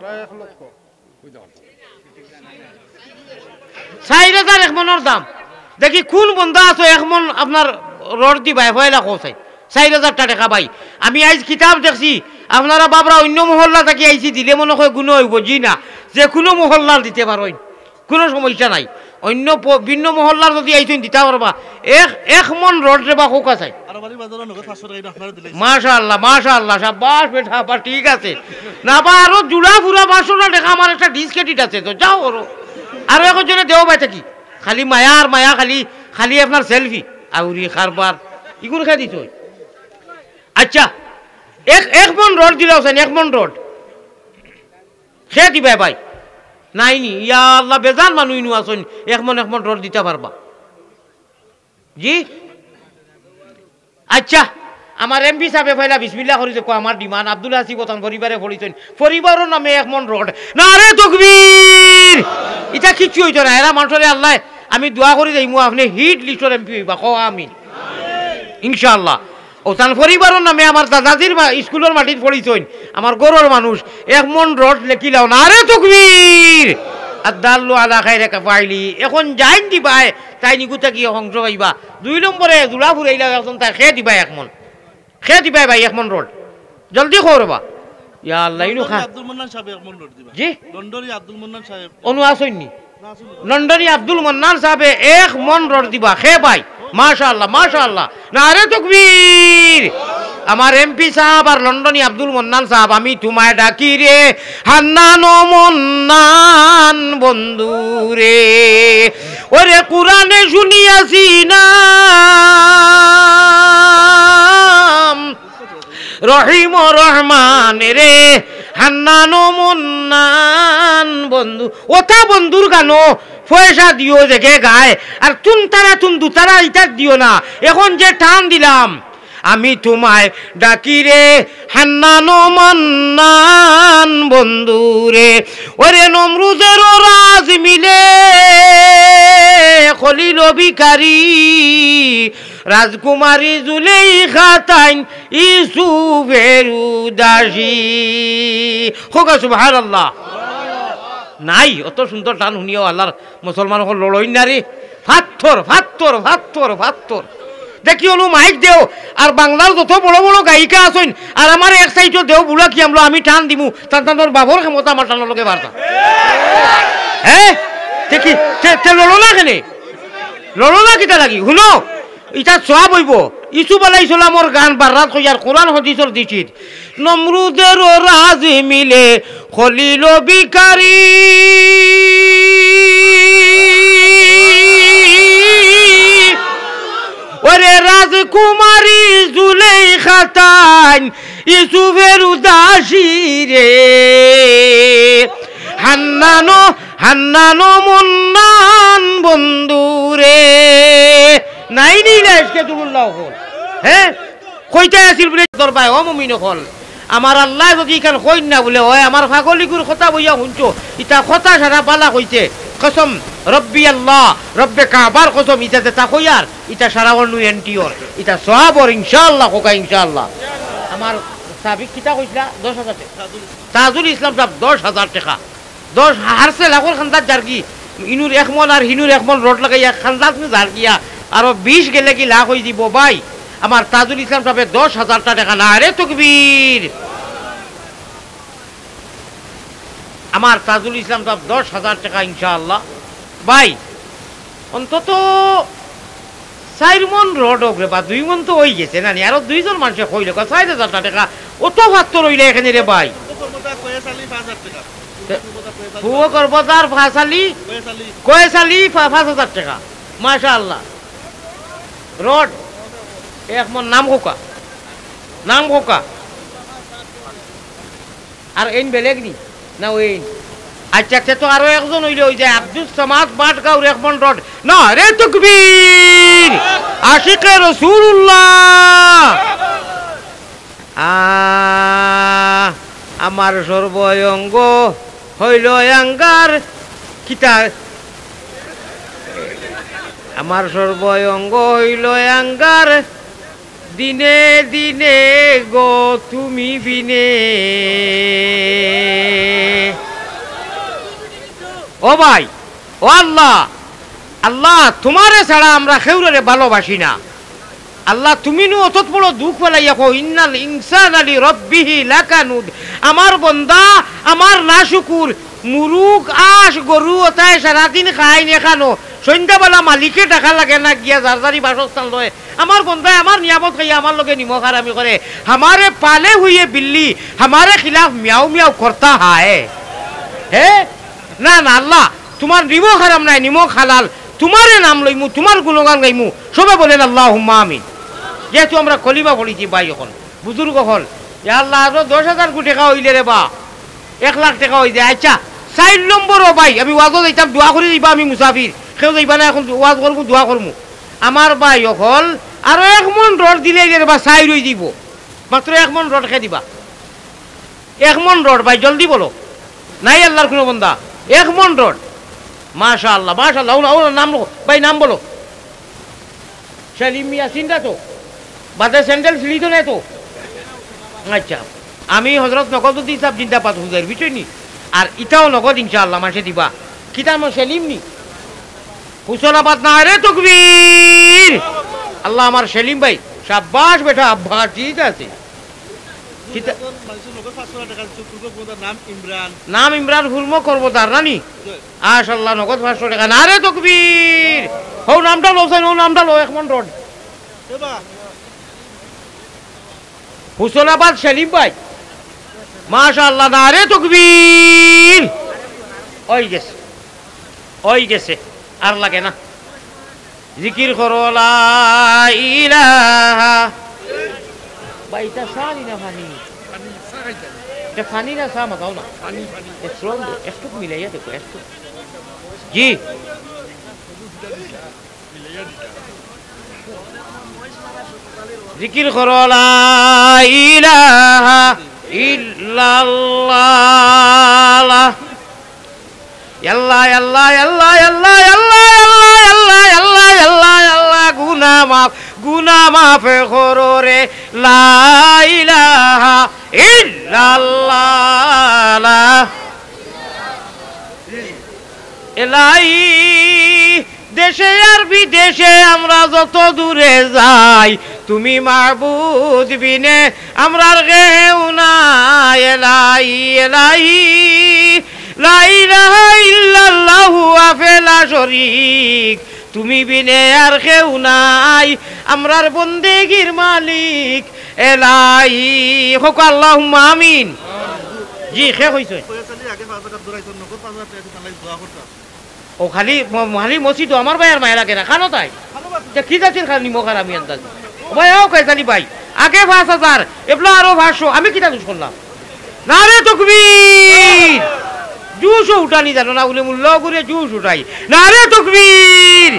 4,000 1 মনের দাম দেখি কোন বন্ধা আছে 1 মন আপনার রড দি ভাই পয়লা কোসাই 4,000 টাকা ভাই। আমি আজ কিতাব দেখছি আপনারা বাবরা অন্য মহল্লা থেকে আইছি দিলে মনে হয় গুণ হইব জি না যে কোনো মহল্লার দিতে পারেন কোনো সমস্যা নাই অন্য ভিন্ন মহল্লার যদি আইছেন দিতে পারবা 1 মন রড রে বা কোকা চাই মাশাআল্লাহ মাশাআল্লাহ শাবাশ বেটা বা ঠিক আছে না বা আরো জুড়া ফুরা 500 টাকা আমার একটা ডিসক্রেডিট আছে তো যাও আরো একজনে দেও ভাই থাকি খালি মায়া আর মায়া, খালি খালি আপনার সেলফি আউরি খারবার ইগুন খাই দিত। আচ্ছা এক মন রড দিলে হোসেন, 1 মন রড খেয়ে দিবে ভাই নাইনি? ইয়া আল্লাহ, বেজান মানুষ ইনু আসেন 1 মন রড দিতে পারবা জি? আচ্ছা আমার এমপি সাহেবে ফাইলা বিসমিল্লাহ করি দেখো, আমার ডিমান্ড আব্দুল হাসিব ওতান পরিবারে পড়িছেন, পরিবারের নামে 1 মন রড। না রে তকবীর, এটা কিচ্ছু হইতো না। এরা মানুষরে আল্লাহ আমি দোয়া করি যাইমু আপনি হিট লিস্টর এমপি হইবা, কও আমিন ইনশাআল্লাহ। ওতান পরিবারের নামে আমার দাদাজির স্কুলের মাটিত পড়িছেন, আমার গরুর মানুষ 1 মন রড লেখিলাও। না রে তকবীর, আদাল্লু আলা খাইরে কাফাইলি। এখন যাইন দিবাই তাই নিগুতা কি অংশ পাইবা। 2 নম্বরে জোড়া ফুরাইলা এখন তাই খেয়ে দিবাই 1 মন, খেয়ে দিবাই ভাই 1 মন রড, জলদি খবরবা। ইয়া আল্লাহ ইনু খা আব্দুল মান্নান সাহেব 1 মন রড দিবা জি? লন্ডনি আব্দুল মান্নান সাহেব অনু আসইনি, লন্ডনি আব্দুল মান্নান সাহেবে 1 মন রড দিবা খেয়ে ভাই। মাশাআল্লাহ মাশাআল্লাহ, নারে তাকবীর। আমার এমপি সাহেব আর লন্ডনি আব্দুল মান্নান সাহেব, আমি তোমায় ডাকি রে হান্নান ও মান্নান বন্ধু রে, ওরে কুরআনে শুনিয়াছি না রহিম ও রহমান রে, হান্নান ও মান্নান বন্ধু। ওটা বন্ধুর গানো পয়সা দিও দেখে গায়, আর তুন দুতারা ইটা দিও না। এখন যে টান দিলাম, আমি তোমায় ডাকি রে হান্নান ও মান্নান বন্ধু রে, ওরে নমরুদের রাজ মিলে খলিল ভিখারি, রাজকুমারী জুলেইখা তাইন ইউসুফের উদাসী। হোক সুবহানাল্লাহ। নাই অত সুন্দর টান শুনিও আল্লাহর মুসলমান লড়ই নারী ফাত্তর ফাত্তর ফাত্তর ফাত্তর দেখি হলো মাইক দেও। আর বাংলার যত বড় বড় গায়িকা আছেন, আর আমার এক সাইডও দেও বুড়া কি আমলো আমি টান দিমু, তার বাবর ক্ষমতা আমার টানোর লগে বার্তা। হ্যাঁ দেখি লড়ো না কেনে, লড়ো না কিতা লাগি শুনো, ইটা সব হইব। ইসুফ আলাইহিস সালামর গান বাররাত কইয়ার কোরআন হাদিসের দিছিত, নমরুদের রাজ মিলে খলিল ভিখারি, ওরে রাজকুমারী জুলেইখা তাইন ইউসুফের উদাসী রে, হান্নানো মুন্নান বন্ধু রে। নাই নিলেশকে তুলুল্লাহ হল। হ্যাঁ কইটাই আছিল বলে দরবাই ও মুমিন হল। আমার আল্লাহ যদি এখান কই না বলে হয়, আমার ফাগলিগুর কথা বইয়া শুনছো, ইটা কথা সারা পালা কইছে কসম রব্বি আল্লাহ রব্বে কাবার কসম, ইটা যেটা কইয়ার ইটা সারা অন্য এন্টিওর, ইটা সবর ইনশাআল্লাহ কোকা ইনশাআল্লাহ। আমার সাবিক কিতা কইছিলা 10,000 টাকা, তাজুল ইসলাম সাহেব 10,000 টাকা, 10 হারছে লাখর খান্দাত জারগি, ইনুর 1 মন আর হিনুর 1 মন রড লাগাইয়া খান্দাত জারগিয়া আরো 20 গেলে কি লাখ হয়ে দিব ভাই। আমার তাজুল ইসলাম সাহেব 10,000 টাকা। না রে তকবীর, আমার তাজুল ইসলাম সাহেব 10,000 টাকা ইনশাআল্লাহ ভাই। অন্তত 4 মন রড হোক রে বা 2 মন তো হয়ে গেছে না, আরো 2 জন মানুষে কইল 4,000 টাকা অত ফাত্তর হইলে এখানে রে ভাই। ফুয়কর বাজার ফাসালি কয়েসালি 5,000 টাকা মাশাআল্লাহ রড 1 মন। নাম কোকা আর এইন বেলেগ নি না ওই। আচ্ছা আচ্ছা, তো আরো একজন হইলে ওই যে আব্দুল সামাদ বাটগাঁওর 1 মন রড। না রে তাকবীর, আশিকে রাসূলুল্লাহ। আমার সর্বঙ্গ হইল অঙ্গার কিতা, আমার সর্বঙ্গ হইল অঙ্গার, দিনে দিনে গো তুমি বিনে। ও ভাই ও আল্লাহ, আল্লাহ তোমারে ছাড়া আমরা কেউরে ভালোবাসি না। আল্লাহ তুমি নু অত বড় দুঃখ ফেলাইয়া কো ইন্নাল ইনসানা লিরাব্বিহি লাকানুদ। আমার বন্দা আমার নাশুকুর মুরুগ আশ গরু ওটাই সারাদিন খাই নে খানো, সন্ধ্যাবেলা মালিকে টাকা লাগে না গিয়া জারজারি বাসস্থান লয়। আমার বন্ধায় আমার নিয়ামত খাইয়া আমার লগে নিমখ হারামি করে, हमारे पाले हुए बिल्ली हमारे खिलाफ म्याऊ म्याऊ करता है। হে না না আল্লাহ তোমার নিমখ হারাম নাই, নিমখ হালাল। তোমারে নাম লইমু, তোমার গুণগান গাইমু, সবে বলেন আল্লাহুম্মা আমিন। যেহেতু আমরা কলিমা পড়িছি ভাই, এখন বুজুর্গ হল, আল্লাহ আরো 10,000 কোটি টাকা হইলে রে বা 1 লাখ টাকা হয়ে যায়। আচ্ছা 4 নম্বরও ভাই, আমি ওয়াজও যাইতাম, দোয়া করে দিবা, আমি মুসাফির, কেউ যাইবা না, এখন ওয়াজ করবো, দোয়া করবো। আমার ভাই অকল আরো 1 মন রড দিলে রে বা 4 হয়ে দিব, মাত্র 1 মন রড খেয়ে দিবা। 1 মন রড ভাই, জলদি বলো, নাই আল্লাহর কোনো বন্দা, 1 মন রড। মাশাআল্লাহ মাশাআল্লাহ। ওনার নাম ভাই, নাম বলো। সেলিম মিয়া, চিন্তা তো বাদে স্যান্ডেল ছিঁড়ি তো নাই তো। আচ্ছা, আমি হজরত নগদুদ্দিন সাহেব জিন্দাবাদ হুজুরের বিষয় নি, আর ইটাও নগদ ইনশাআল্লাহ মাসে দিবা। কিতার মো সেলিম নি, হুসনাবাদ না রে তকবীর। আল্লাহ আমার সেলিম ভাই, শাবাশ বেটা, আব্বা ঠিক আছে। নাম ইমরান হুলমো করবো তার নানি, আশাল্লাহ নগদ 500 টাকা। না রে তকবীর, হো নামটা লো, ও নামটা লো, 1 মন রড, হুসনাবাদ সেলিম ভাই, মাশাআল্লাহ। না রে তকবীর। ওই গেছে, ওই গেছে, আর লাগে না। জিকির করো লা ইলাহা। ভাই এটা সানি না ফানি, এটা ফানি না সা মাগাও না, একটু মিলাইয়া দেখো, একটু। জি জিকির করো লা ইলাহা ইল্লাল্লাহ, আল্লাহ আল্লাহ আল্লাহ আল্লাহ আল্লাহ আল্লাহ আল্লাহ আল্লাহ আল্লাহ। গুনাহ মাফ করো রে, লা ইলাহা ইল্লাল্লাহ। এলাই দেশে আর বিদেশে আমরা যত দূরে যাই, তুমি মাবুদ বিনে আমরার কেউ নাই। এলাই এলাই লা ইলাহা ইল্লাল্লাহু আফেলা শরীক, তুমি বিনে আর কেউ নাই, আমরার বন্দেগীর মালিক। এলাই হোক আল্লাহুম্মা আমিন। জি খে কইছে ও খালি খালি মসজিদ আমার ভাই আর মায়ের আগে না খানো তাই কি যাচ্ছেন খালি মোখার আমি আন্দাজ ভাই ও কয়সালি ভাই আগে 5,000 এবলা আরো 500 আমি কিটা দুষ করলাম না রে তকবীর জুসও উঠানি জানো না বলে মূল্য করে জুস উঠাই না রে তকবীর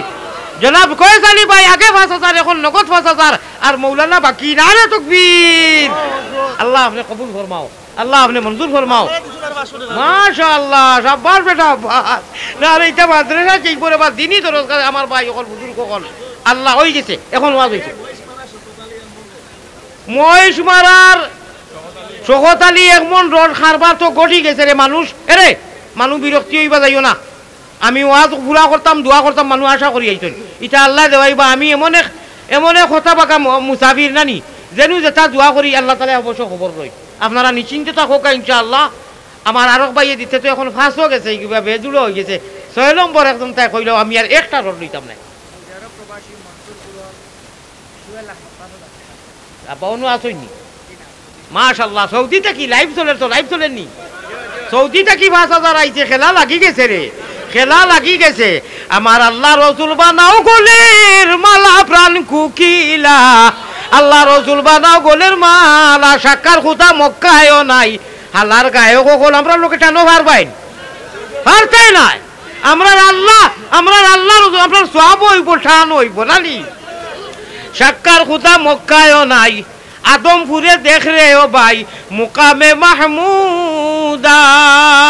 জনাব কয়সালি ভাই আগে 5,000 এখন নগদ 5,000 আর মৌলানা বাকি না রে তকবীর আল্লাহ আপনি কবুল ফরমাও আল্লাহ আপনি মঞ্জুর ফরমাও মাশাআল্লাহ শাবাশ বেটা বাস না রে এটা মাদ্রাসা কি করে বা দিনই তো রোজগার আমার ভাই সকল বুজুর্গ সকল আল্লাহ হই গেছে এখন ওয়াজ হইছে মহেশ মারার শোকতালি একমন রড খারবার তো গটি গেছে রে মানুষ এরে মানুষ বিরক্তি হইবা যাইও না আমি ওয়াজ পুরা করতাম দোয়া করতাম মানুষ আশা করি আইছেন এটা আল্লাহ দেওয়াইবা আমি এমন কথা বাকা মুসাফির নানি যেন যেটা দোয়া করি আল্লাহ তাআলা অবশ্য খবর রই আপনারা নিশ্চিন্তে থাকুক ইনশাআল্লাহ আমার আরক ভাইয়ে দিতে তো এখন ফাঁস হয়ে গেছে কিবা বেজুড়ো হয়ে গেছে 6 নম্বর একদম তাই কইল আমি আর একটা রড নিতাম না আপাউনো আসইনি মাশাআল্লাহ সৌদিতে কি লাইভ চলে তো লাইভ চলেননি সৌদিতে কি 5,000 আইছে খেলা লাগি গেছে রে খেলা লাগি গেছে আমার আল্লাহ রসুল বানাও গোলের মালা প্রাণ কুকিলা আল্লাহ রসুল বানাও গোলের মালা সাক্কার খুদা মক্কায়ও নাই হালার গায়ে কখন আমরা লোকে টানো পারবাইন পারতাই নাই আমরা আল্লাহ রসুল আপনার সব হইব টান হইব নানি সাক্কার খুদা মক্কায়ও নাই আদমপুরে দেখ রে ও ভাই মুকামে মাহমুদ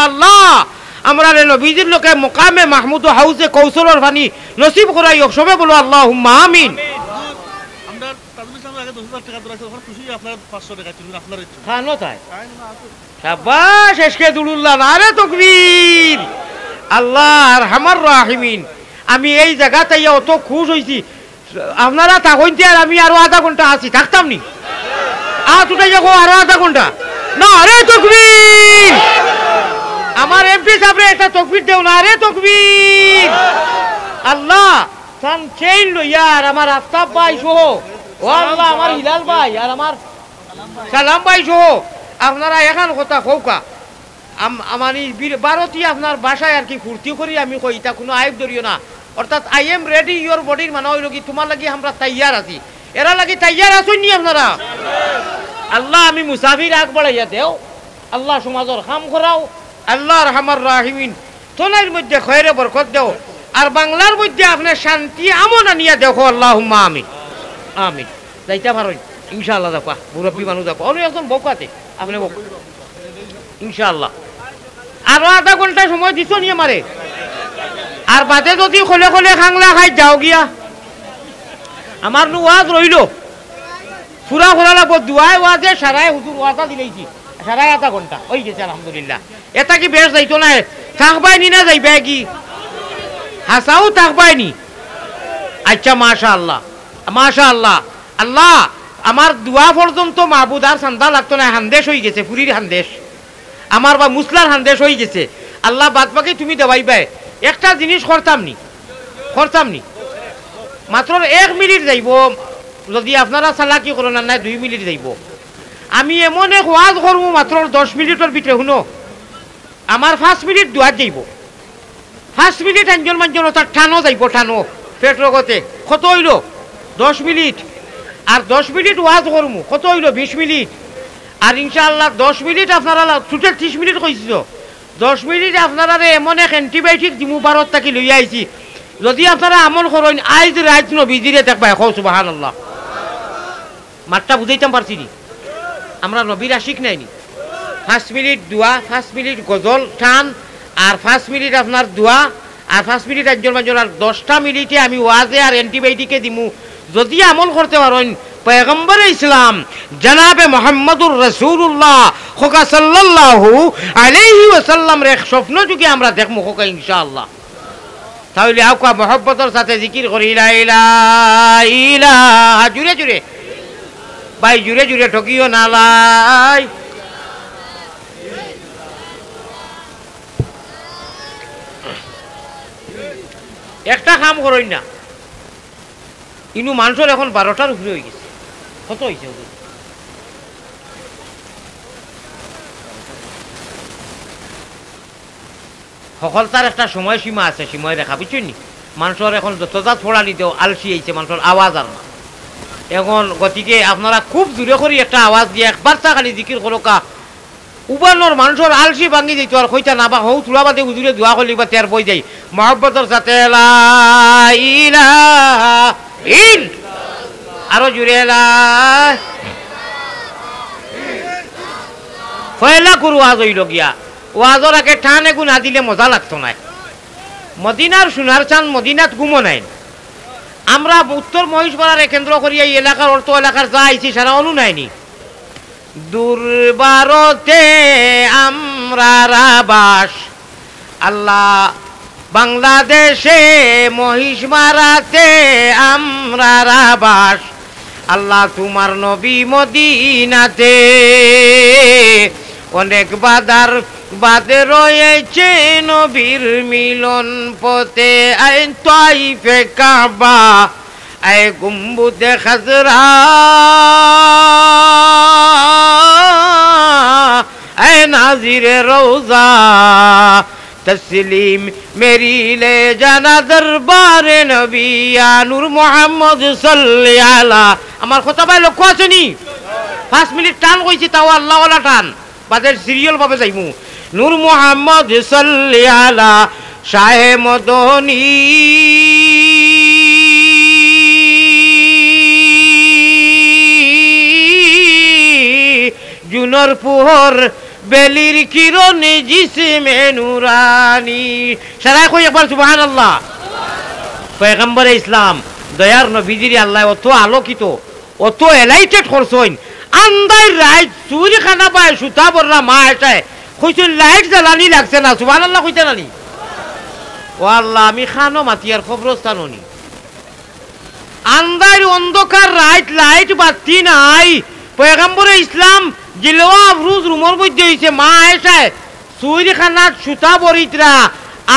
আল্লাহ আমরা রে নবীজির লোকে মুকামে মাহমুদ হাউসে কৌশলর পানি নসিব করাই সবে বলো আল্লাহুম্মা আমিন আমরা তাজমির সাহেব আগে 10,000 টাকা ধরেছে ওখানে খুশি আপনার 500 টাকা তুলুন আপনার ইচ্ছা খানো তাই শাবাশ এসকে দুলুল্লাহ নারে তাকবীর আল্লাহ আরহামার রাহিমিন আমি এই জায়গাতে অত খুশ হইছি আপনারা তাকইতে আর আমি আরো আধা ঘন্টা আছি থাকতাম নি তুই যাবো আরো আধা ঘন্টা না রে তাকবীর আমার এমপি সাহেব একটা তকবীর দেও না রে তকবীর আল্লাহ সান চেইন লইয়া আর আমার আফতাব ভাই সহ ও আল্লাহ আমার হিলাল ভাই আর আমার সালাম ভাই সহ আপনারা এখন কথা কৌকা আমার ভারতী আপনার বাসায় আর কি ফুর্তি করি আমি কই তা কোনো আইব ধরিও না অর্থাৎ আই এম রেডি ইয়োর বডির মানে হইল কি তোমার লাগি আমরা তাইয়ার আছি এরা লাগি তাইয়ার আছেন নি আপনারা আল্লাহ আমি মুসাফির আগ বাড়াইয়া দেও আল্লাহ সমাজের কাম করাও আল্লাহ রহমান রাহিমিন তোলার মধ্যে খয়রে বরকত দেও আর বাংলার মধ্যে আপনার শান্তি আমন আনিয়া দেখো আল্লাহুম্মা আমিন আমিন যাইতে পারেন ইনশাআল্লাহ দেখো মুরব্বী মানুষ দেখো অনেক একজন বকাতে আপনি বক ইনশাআল্লাহ আরো আধা ঘন্টা সময় দিছ নি আমারে আর বাদে যদি খোলে খোলে খাংলা খাই যাও গিয়া আমার নু ওয়াজ রইল পুরা খোলা লাগবো দুয়ায় ওয়াজে সারায় হুজুর ওয়াজা দিলেইছি সারায় আধা ঘন্টা ওই গেছে আলহামদুলিল্লাহ এটা কি বেশ যাইতো না থাকবাই নি না যাইবাই কি হাসাও থাকবাই নি আচ্ছা মাশাআল্লাহ মাশাআল্লাহ আল্লাহ আমার দোয়া পর্যন্ত মাহবুদ আর চান্দা লাগতো না হান্দেশ হয়ে গেছে পুরীর হান্দেশ আমার বা মুসলার হান্দেশ হয়ে গেছে আল্লাহ বাদ বাকি তুমি দেওয়াইবাই একটা জিনিস করতাম নি মাত্র 1 মিনিট যাইব যদি আপনারা চালাকি করেন না 2 মিনিট যাইব আমি এমন এক ওয়াজ করবো মাত্র 10 মিনিটের ভিতরে শুনো আমার 5 মিনিট দুয়ার যাইব 5 মিনিট আঞ্জন মাঞ্জন তার টানো যাইব টানো পেট রগতে কত হইল 10 মিনিট আর 10 মিনিট ওয়াজ করবো কত হইল 20 মিনিট আর ইনশাআল্লাহ 10 মিনিট আপনারা টোটাল 30 মিনিট কইছিল 10 মিনিট আপনারা এমন এক অ্যান্টিবায়োটিক দিমু ভারত থাকি লই আইছি যদি আপনারা আমল করেন আইজ রাত নবীজিরে দেখবা এখন সুবহানাল্লাহ মাত্রা বুঝাইতাম পারছি নি আমরা নবীর আশিক নাইনি 5 মিনিট দোয়া 5 মিনিট গজল টান আর 5 মিনিট আপনার দোয়া আর 5 মিনিট একজন মানুষ আর 10টা মিনিটে আমি ওয়াজে আর অ্যান্টিবায়োটিকে দিমু যদি আমল করতে পারেন পয়গম্বর ইসলাম জনাবে মুহাম্মদুর রাসূলুল্লাহ খোকা সাল্লাল্লাহু আলাইহি ওয়াসাল্লাম রে স্বপ্ন যুগে আমরা দেখমু খোকা ইনশাআল্লাহ তাহলে আওকা মহব্বতের সাথে জিকির করি লা ইলাহা ইল্লাল্লাহ জুরে জুরে ভাই জুরে জুরে ঠকিও না লাই একটা কাম করই না ইনু মানুষের এখন 12টার উপরে হয়ে গেছে কত হয়েছে সকলতার একটা সময়সীমা আছে সময় রেখা বুঝছেন নি মানুষের এখন যতজাত ফোড়ানি দেও আলসি আইছে মানুষের আওয়াজ আর না এখন গতিকে আপনারা খুব জোরে করে একটা আওয়াজ দিয়ে একবার চা খালি জিকির করো কা উবানোর মানুষের আলসি ভাঙি দিত আর কইতা না বা হৌ তুলা বাদে উজুরে দোয়া করলি বা তের বই যাই মহব্বতের সাথে লা ইলাহা ইল্লাল্লাহ আরো জুড়ে লা ফয়লা করু ওয়াজ হইল গিয়া ওয়াজর আগে টান এগু না দিলে মজা লাগতো না মদিনার সোনার চান মদিনাত গুমো নাই আমরা উত্তর মহিষপাড়ারে কেন্দ্র করিয়া এই এলাকার অর্থ এলাকার যা আইছি সারা অনু নাইনি দুর্বারতে আমরা রাবাস আল্লাহ বাংলাদেশে মহিষমারাতে আমরা রাবাস আল্লাহ তোমার নবী মদিনাতে অনেক বাদার বাদে রয়েছে নবীর মিলন পথে আইন তাইফে কাবা আই গুম্বুদে খাজরা আই নাজিরে রওজা তসলিম মেরি লে জানা দরবারে নবী নূর মুহাম্মদ সাল্লাল্লাহু আলা আমার কথা ভাই লক্ষ্য আছে নি 5 মিনিট টান কইছি তাও আল্লাহ ওয়ালা টান বাদের সিরিয়াল ভাবে যাইমু নূর মুহাম্মদ সাল্লাল্লাহু আলা শাহে মদনী জুনর পুহর বেলির কিরণে জিসমে নুরানি সারাই কই একবার সুবহানাল্লাহ পয়গম্বর ইসলাম দয়ার নবীজির আল্লাহ অত আলোকিত অত এলাইটেড করছেন আন্দাই রাইট চুরি খানা পায় সুতা বড়রা মা এটায় কইছেন লাইট জ্বালানি লাগছে না সুবহানাল্লাহ কইতে নানি ও আল্লাহ আমি খানো মাতিয়ার কবরস্থান হনি আন্দার অন্ধকার রাইট লাইট বাতি নাই পয়গম্বর ইসলাম জিলওয়া আফরুজ রুমর মধ্যে হইছে মা এটায় চুরি খানাত সুতা বরিতরা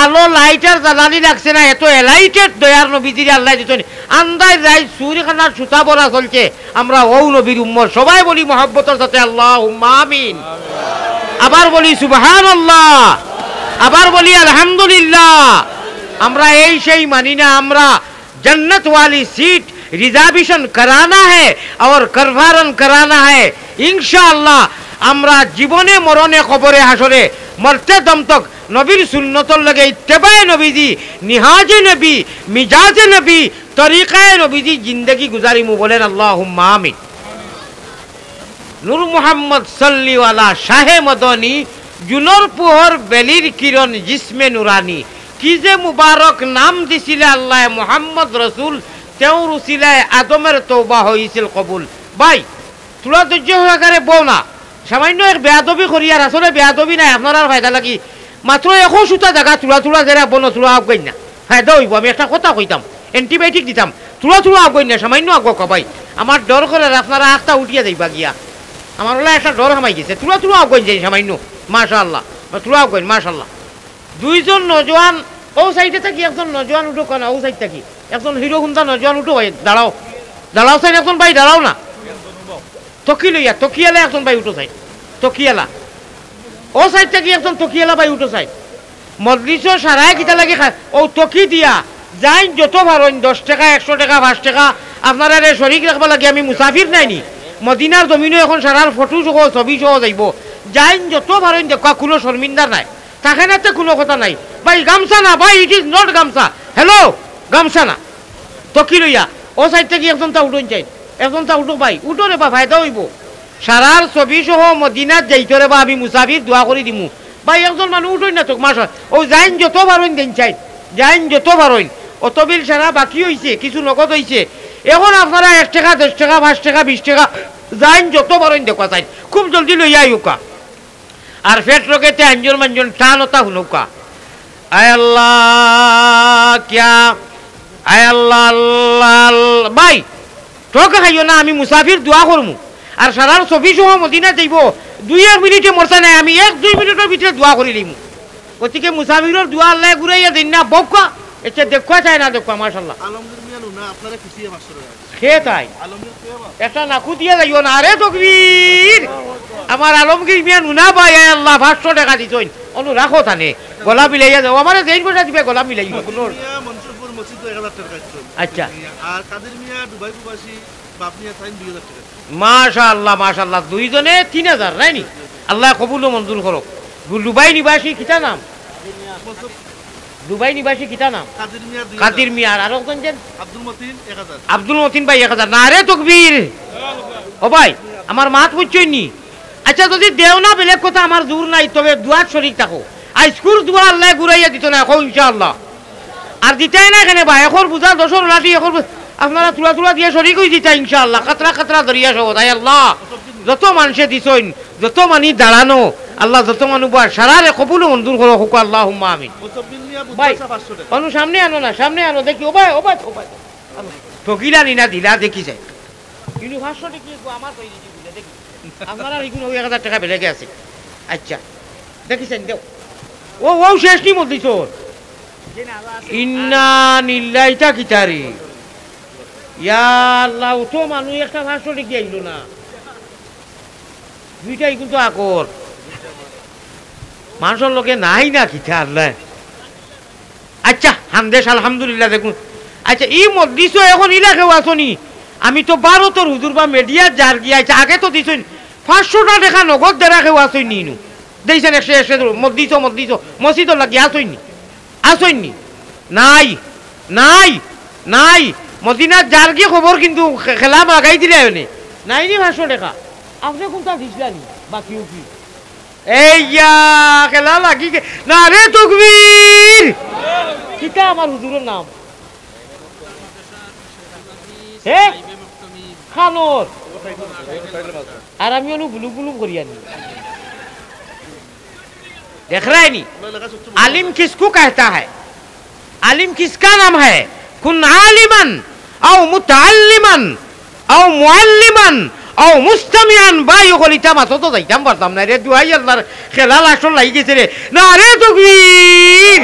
আলো লাইটার জ্বালানি লাগছে না এত এলাইটেড দয়ার নবীজির আল্লাহ দিতেন আন্দাজ রাই সুরিখানার সুতা বলা চলছে আমরা ও নবীর উম্মত সবাই বলি মহব্বতের সাথে আল্লাহুম্মা আমিন আবার বলি সুবহানাল্লাহ আবার বলি আলহামদুলিল্লাহ আমরা এই সেই মানি না। আমরা जन्नत वाली सीट रिजर्वेशन कराना है और करवारन कराना है इंशाअल्लाह। আমরা জীবনে মরণে কবরে হাসরে মরতে দম তক নবীর সুন্নতর লগে ইত্তেবায়ে নবীজি নিহাজে নবী মিজাজে নবী তরিকায়ে নবীজি জিন্দেগি গুজারিমু। বলেন আল্লাহুম্মা আমিন। নূর মুহাম্মদ সাল্লি আলা শাহে মদনী জুনর পোহর বেলির কিরণ জিসমে নুরানি। কি যে মুবারক নাম দিছিলে আল্লাহ মুহাম্মদ রসুল, তেওঁৰ উচিলায় আদমের তওবা হয়েছিল কবুল। ভাই তোরা ধৈর্য সহকারে বউ না, সামান্য এক বেয়াদবি করি আর আসলে বেয়াদবি নাই আপনার আর ফায়দা লাগি। মাত্র এখন সুতা জায়গা চূড়া চূড়া যেরা বন চূড়া আগাই না ফায়দা হইব। আমি একটা কথা কইতাম, এন্টিবায়োটিক দিতাম, চূড়া চূড়া আগাই না সামান্য আগ কবাই। আমার ডর করে আপনারা আখটা উঠিয়া যাইবা গিয়া। আমার ওলা একটা ডর হামাই গেছে, চূড়া চূড়া আগাই যাই সামান্য মাশাআল্লাহ চূড়া আগাই মাশাআল্লাহ। দুইজন নজওয়ান ও সাইডে থাকি একজন নজওয়ান উঠো কেন, ও সাইড থাকি একজন হিরো হুন্দা নজওয়ান উঠো ভাই দাঁড়াও দাঁড়াও সাইড একজন ভাই দাঁড়াও না। তকি লইয়া তকিয়ালা একজন ভাই উঠো সাইড তকিয়ালা, ও সাইড থাকি একজন তকিয়ালা ভাই উঠো সাইড। মজলিস সারায় কিতা লাগে ও তকি দিয়া যাই যত ভারেন 10 টাকা 100 টাকা 5 টাকা আপনারা শরিক রাখবা লাগে। আমি মুসাফির নাইনি মদিনার জমিনও এখন সারার ফটো সহ ছবি সহ যাইব। যাই যত ভারেন দেখা কোনো শর্মিন্দা নাই থাকে না, কোনো কথা নাই। ভাই গামছা না ভাই, ইট ইজ নট গামছা, হ্যালো গামছা না। তকি লইয়া ও সাইড থেকে একজন তা উঠুন চাই, একজন তা উঠো ভাই উঠো রে বা ফায়দা হইব। সারার ছবি সহ মদিনাত যাইতে রে বা আমি মুসাফির দোয়া করে দিমু। ভাই একজন মানুষ উঠোই না তোক মাসা ও যাইন যত ভারইন দেন চাই যাইন যত ভারইন অত বিল সারা বাকি হইছে কিছু নগদ হইছে। এখন আপনারা 1 টাকা 10 টাকা 5 টাকা 20 টাকা যাইন যত ভারইন দেখা চাই খুব জলদি লইয়া আইউকা। আর ফেট রকেতে আঞ্জন মাঞ্জন টানতা হুনৌকা। আয় আল্লাহ ক্যা আয় আল্লাহ আল্লাহ। ভাই ঠক খাইও না, আমি মুসাফির দোয়া করমু। আর সারার ছবি সহ মদিনা যাইব 2-1 মিনিটে মরতা নাই, আমি 1-2 মিনিটের ভিতরে দোয়া করে লিমু। গতিকে মুসাফিরের দোয়া আল্লাহ ঘুরাইয়া দিন না বকা এটা দেখা চায় না দেখা মাশাআল্লাহ। আলমগীর মিয়া নুনা আপনারা খুশি মাস্টার খে তাই আলমগীর কেবা একটা নাকু দিয়া যাইও না। আরে তকবীর আমার আলমগীর মিয়া নুনা ভাই আল্লাহ 500 টাকা দিছইন অনু রাখো থানে গলা মিলাইয়া যাও। আমারে দেন পয়সা দিবে গলা মিলাইব কোনো। মিয়া মনসুরপুর মসজিদ 1000 টাকা দিছেন। আচ্ছা আর কাদের মিয়া দুবাই প্রবাসী বাপনিয়া তাইন 2000 টাকা। মাশাআল্লাহ মাশাআল্লাহ দুইজনে 3000 নাইনি। আল্লাহ কবুল ও মঞ্জুর করুক। দুবাই নিবাসী কিতা নাম? দুবাই নিবাসী কিতা নাম? কাদের মিয়া 2000। কাদির মিয়া আর একজন যেন আব্দুল মতিন 1000। আব্দুল মতিন ভাই 1000 না রে তকবীর। ও ভাই আমার মাত বুঝছই নি। আচ্ছা যদি দেও না বেলেগ কথা আমার জোর নাই, তবে দুয়াত শরীক থাকো। আইসকুর দুয়া আল্লাহ ঘুরাইয়া দিত না এখন ইনশাআল্লাহ। আর দিতাই না এখানে ভাই এখন বুঝা 10 লাঠি এখন আপনারা তুলা তুলা দিয়ে শরীক হই দিতা ইনশাআল্লাহ। কাতরা কাতরা দরিয়া সহ তাই আল্লাহ যত মানুষে দিছইন যত মানি দাঁড়ানো আল্লাহ যত মানুষ সারারে কবুল মঞ্জুর করো হুক আল্লাহুম্মা আমিন। মুসাব্বিল মিয়া ভাই 500 টাকা। অনু সামনে আনো না সামনে আনো দেখি। ও ভাই ও ভাই ও ভাই ঠকিলা নিনা দিলা দেখি যায় কিন্তু 500 টাকা আমার কই দিছি বুঝে দেখি আপনারা এগুলো 1000 টাকা বেলেগে আছে। আচ্ছা দেখিছেন দেও ও ও শেষ নি মত দিছো ইন্না নিল্লাহি তাকিতারি ইয়া আল্লাহ তো মানুষ একটা 500 টাকা আইলো না দুইটাই কিন্তু আকর মানুষের লোকে নাই না কিতা আল্লাহ। আচ্ছা হামদেশ আলহামদুলিল্লাহ দেখুন। আচ্ছা এই মজলিস এখন ইলাকেও আসনি। আমি তো 12 তোর হুজুর বা মিডিয়া যার গিয়াছে আগে তো দিছেন 500 টাকা নগদ দেরা কেউ আসই নিনু দিয়েছেন 100 মজলিস মজলিস মসজিদ লাগি আসইনি আসইনি নাই নাই নাই মদিনা যার গিয়ে খবর কিন্তু খেলা লাগাই দিলে নাই নি 500 টাকা আপনি কোনটা দিছিলেন বাকিও কি এইয়া খেলা লাগি না রে তকবীর কিটা আমার হুজুরের নাম হে খানোর আর আমি অনু বুলু বুলু করি আনি देख रहा है नहीं आलिम किसको कहता है आलिम किसका नाम है कुन आलिमन औ मुतअल्लिमन औ मुअल्लिमन औ मुस्तमिअन बायो गलिता मातो तो जाइताम बरताम ना रे दुआई अल्लाह खेला लाशो लाई गेছে রে না রে তকবীর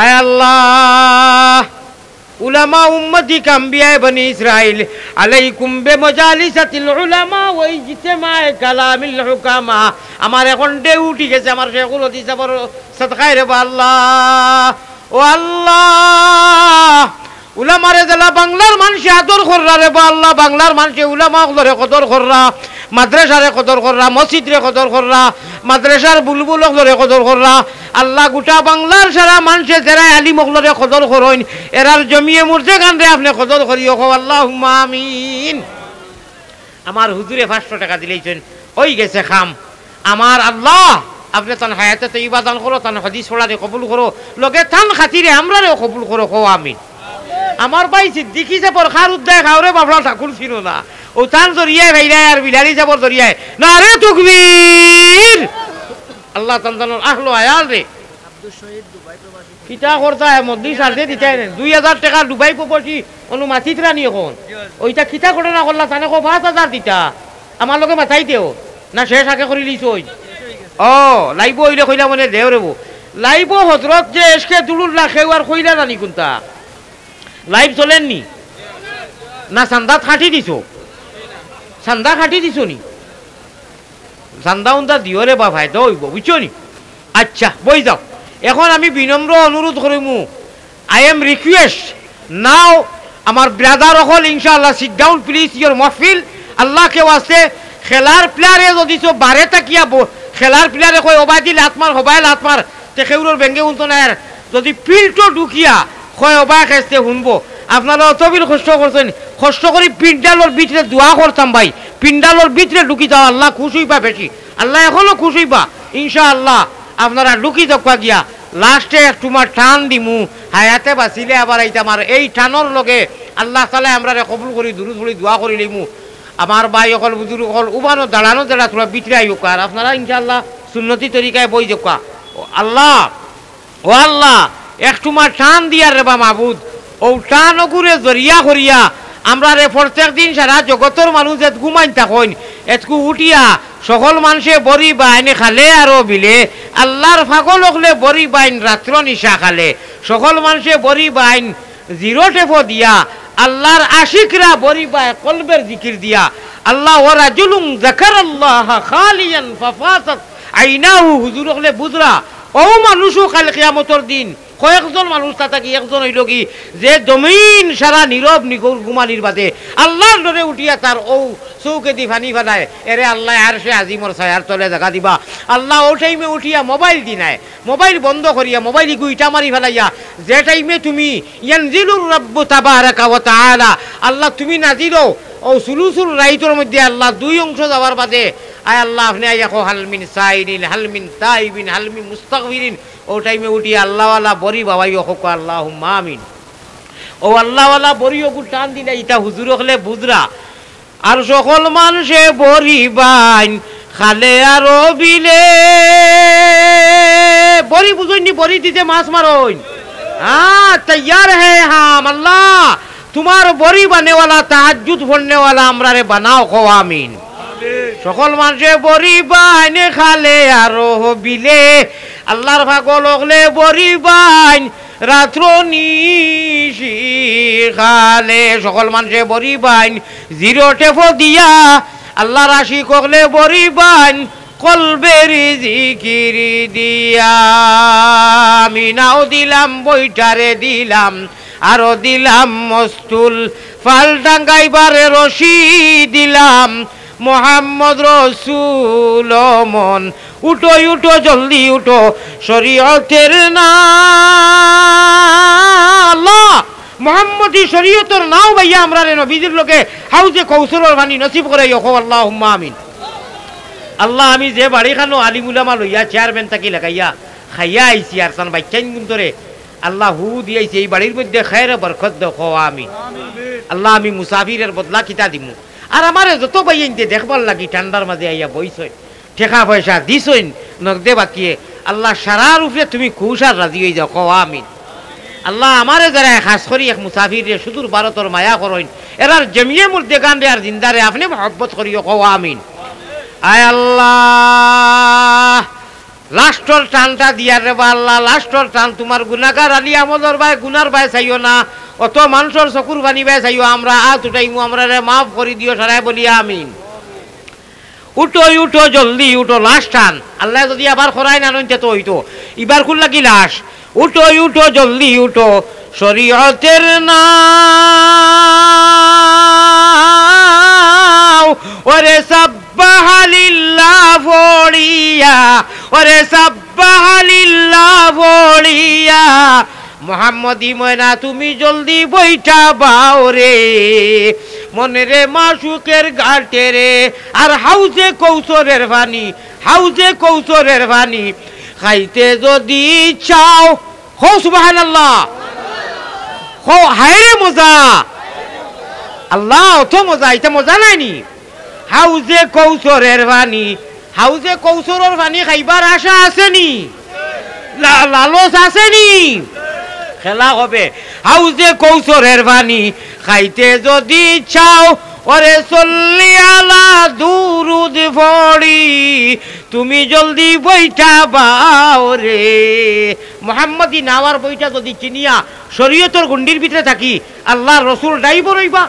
আয় আল্লাহ उलमा उम्मती कम्बिया बनी इसराइल अलैकुम बेमजालिसातिल उलमा व इज्तिमाए कलामिल हुकामा আমার এখন ডিউটি গেছে আমার শেখুল হদিস আবার সদকায়ে রে আল্লাহ ও আল্লাহ উলামারে জেলা বাংলার মানুষে আদর কররা রে বা আল্লাহ বাংলার মানুষে উলামা হলরে কদর কররা মাদ্রাসারে কদর কররা মসজিদরে কদর কররা মাদ্রাসার বুলবুল হলরে কদর কররা আল্লাহ গোটা বাংলার সারা মানুষে যারা আলিম হলরে কদর করইন এরার জমিয়ে মুরজে গানরে আপনি কদর করিও কো আল্লাহুম্মা আমিন। আমার হুজুরে 500 টাকা দিলেইছেন ওই গেছে খাম আমার আল্লাহ আপনি তান হায়াতে তৈবা দান করো তান হাদিস পড়ারে কবুল করো লগে তান খাতিরে আমরারেও কবুল করো কো আমিন। আমার ভাই সিদ্দিকি যে পরখার উদ্দায় খাওরে বাবলা ঠাকুর ছিল না ও তান জরিয়ায় ভাইরায় আর বিলারি যাবর জরিয়ায় না রে তুকবীর আল্লাহ তাআলার আহলো আয়াল রে কিতা করতা মদ্দি সারতে দিতে 2000 টাকা দুবাই প্রবাসী অনু মাছিতরা নিয়ে কোন ওইটা কিতা করে না করলা তানে কো 5000 দিতা আমার লগে মাথাই দেও না শেষ আগে করে লিছ ওই ও লাইব হইলে কইলা মনে দেও রেব লাইব হযরত যে এসকে দুলুর লাখে আর কইলা জানি কোনটা লাইভ চলেননি না চান্দা খাটি দিছো চান্দা খাটি দিছো নি চান্দা উন্দা দিও রে বা ভাই দইব বুঝছো নি আচ্ছা বই যাও এখন আমি বিনম্র অনুরোধ করিমু আই এম রিকোয়েস্ট নাও আমার ব্রাদার হল ইনশাআল্লাহ সিট ডাউন প্লিজ ইওর মাহফিল আল্লাহ কে ওয়াস্তে খেলার প্লেয়ারে যদি সো বারে তাকিয়া খেলার প্লেয়ারে কই ওবাইদি লাতমার হবাইল লাতমার তে খেউরর বেঙ্গে উনতো না যদি ফিল্ডটো ঢুকিয়া কয় অবাক আসতে শুনবো আপনারা অতবিল কষ্ট করছেন কষ্ট করে পিন্ডালোর ভিতরে দোয়া করতাম ভাই পিন্ডালোর ভিতরে ঢুকি যাও আল্লাহ খুশ হইবা বেশি আল্লাহ এখনো খুশ হইবা ইনশাআল্লাহ আপনারা ঢুকি দক্কা গিয়া লাস্টে তোমার টান দিমু হায়াতে বাঁচিলে আবার এইটা আমার এই টানোর লগে আল্লাহ তাআলা আমরা কবুল করি দুরুদ পড়ি দোয়া করি লিমু আমার ভাই অকল বুজুর্গ অকল উবানো দাঁড়ানো যারা তোরা ভিতরে আইও আর আপনারা ইনশাআল্লাহ সুন্নতি তরিকায় বই দক্কা আল্লাহ ও আল্লাহ একটুমা টান দিয়ার রে বা মাবুদ ও টান অগুরে জরিয়া করিয়া আমরা রে প্রত্যেক দিন সারা জগতর মানুষ এত ঘুমাইন থাকইন এতকু উঠিয়া সকল মানুষে বড়ি বাইন খালে আরো বিলে আল্লাহর ফাগল হলে বড়ি বাইন রাত্র নিশা খালে সকল মানুষে বড়ি বাইন জিরো টেফো দিয়া আল্লাহর আশিকরা বড়ি বায় কলবের জিকির দিয়া আল্লাহ ওয়া রাজুলুন যাকারাল্লাহ খালিয়ান ফাফাসাত আইনাহু হুজুর হলে বুজরা ও মানুষও কাল কিয়ামতের দিন কয়েকজন মানুষ তা থাকি একজন হইল কি যে জমিন সারা নীরব নিগর ঘুমানির বাদে আল্লাহর ডরে উঠিয়া তার ও চৌকে দি ফানি ফানায় এরে আল্লাহ আর সে আজিমর ছায়ার তলে জায়গা দিবা আল্লাহ ও টাইমে উঠিয়া মোবাইল দি নাই মোবাইল বন্ধ করিয়া মোবাইল গুইটা মারি ফেলাইয়া যে টাইমে তুমি ইয়ানজিলুর রাব্বু তাবারাকা ওয়া তাআলা আল্লাহ তুমি নাজিরো ও সুলুসুল রাইতর মধ্যে আল্লাহ দুই অংশ যাওয়ার বাদে আয় আল্লাহ আপনি আইয়া কো হালমিন সাইরিন হালমিন তাইবিন হালমিন মুস্তাগফিরিন ও টাইমে উঠি আল্লাহওয়ালা বড়ি বাবাই হোক আল্লাহুম্মা আমিন ও আল্লাহওয়ালা বড়িও গু টান দিনা ইটা হুজুর হলে বুজরা আর সকল মানুষে বড়ি বাইন খালে আর বিলে বড়ি বুঝইনি বড়ি দিতে মাছ মারইন হ্যাঁ তৈয়ার হ্যাঁ হাম আল্লাহ তোমার বড়ি বানেওয়ালা তাহাজ্জুদ পড়নেওয়ালা আমরা রে বানাও কো আমিন সকল মানুষে বড়ি বাইন খালে আর বিলে আল্লাহর পাগল হলে বড়ি বাইন রাত্র নিশি খালে সকল মানুষে বড়ি বাইন জিরো টেফো দিয়া আল্লাহর আশিক হলে বড়ি বাইন কলবের জিকির দিয়া আমি নাও দিলাম বইটারে দিলাম আরো দিলাম মস্তুল ফাল ডাঙ্গাইবারে রশি দিলাম মোহাম্মদ রসুল মন উঠো উঠো জলদি উঠো শরীয়তের নাম মোহাম্মদী শরীয়তের নাও ভাইয়া আমরা রে নবীদের লোকে হাউজে কৌশলের বাণী নসিব করে আল্লাহুম্মা আমিন। আল্লাহ আমি যে বাড়ি খানো আলিমুলামা লইয়া চেয়ারম্যান থাকি লাগাইয়া খাইয়া আইছি আর সান বাচ্চাইন গুন্তরে আল্লাহ হু দিয়েছে এই বাড়ির মধ্যে খায়রে বরকত দেখো আমিন। আল্লাহ আমি মুসাফিরের বদলা কিতা দিমু আর আমারে যত বাইনতে দেখবার লাগি ঠান্ডার মাঝে আইয়া বইছই টেকা পয়সা দিছইন নগদে বাকিয়ে আল্লাহ সারা রূপে তুমি খুশ আর রাজি হয়ে যাও কো আমিন। আল্লাহ আমারে যারা খাস করি এক মুসাফিরে সুদূর ভারতর মায়া করইন এরার জমিয়ে মধ্যে গান্ডে আর জিন্দারে আপনি মহব্বত করিও কো আমিন। আয় আল্লাহ লাস্টর টানটা দিয়ার রে বা আল্লাহ লাস্টর টান তোমার গুনাহগার আলী আমদর ভাই গুনার ভাই চাইও না অত মানুষের চকুর বানি ভাই চাইও আমরা আত উঠাইমু আমরা রে মাফ করে দিও সারাই বলি আমিন। উঠো উঠো জলদি উঠো লাস্ট টান আল্লাহ যদি আবার খরাই না নইতে তো হইতো এবার খুললা কি লাশ উঠো উঠো জলদি উঠো শরীয়তের নাও ওরে সাব্বাহালিল্লাহ ফড়িয়া ওরে সাব্বাহালিল্লাহ ফড়িয়া মোহাম্মদী ময়না তুমি জলদি বইটা বাও রে মনে রে মাসুকের ঘাটে রে আর হাউজে কৌশলের পানি হাউজে কৌশলের পানি খাইতে যদি চাও হো সুবহানাল্লাহ হো হায়রে মজা আল্লাহ অত মজা এটা মজা নাইনি হাউজে কৌশলের পানি হাউজে কৌশলের পানি খাইবার আশা আসেনি লালস আসেনি খেলা হবে হাউজে কৌশলের পানি খাইতে যদি চাও ওরে সল্লি আলা দুরুদ পড়ি তুমি জলদি বইটা বাও রে মোহাম্মদী নাওয়ার বইটা যদি চিনিয়া শরীয়তের গুন্ডির ভিতরে থাকি আল্লাহর রসুল ড্রাইভার হইবা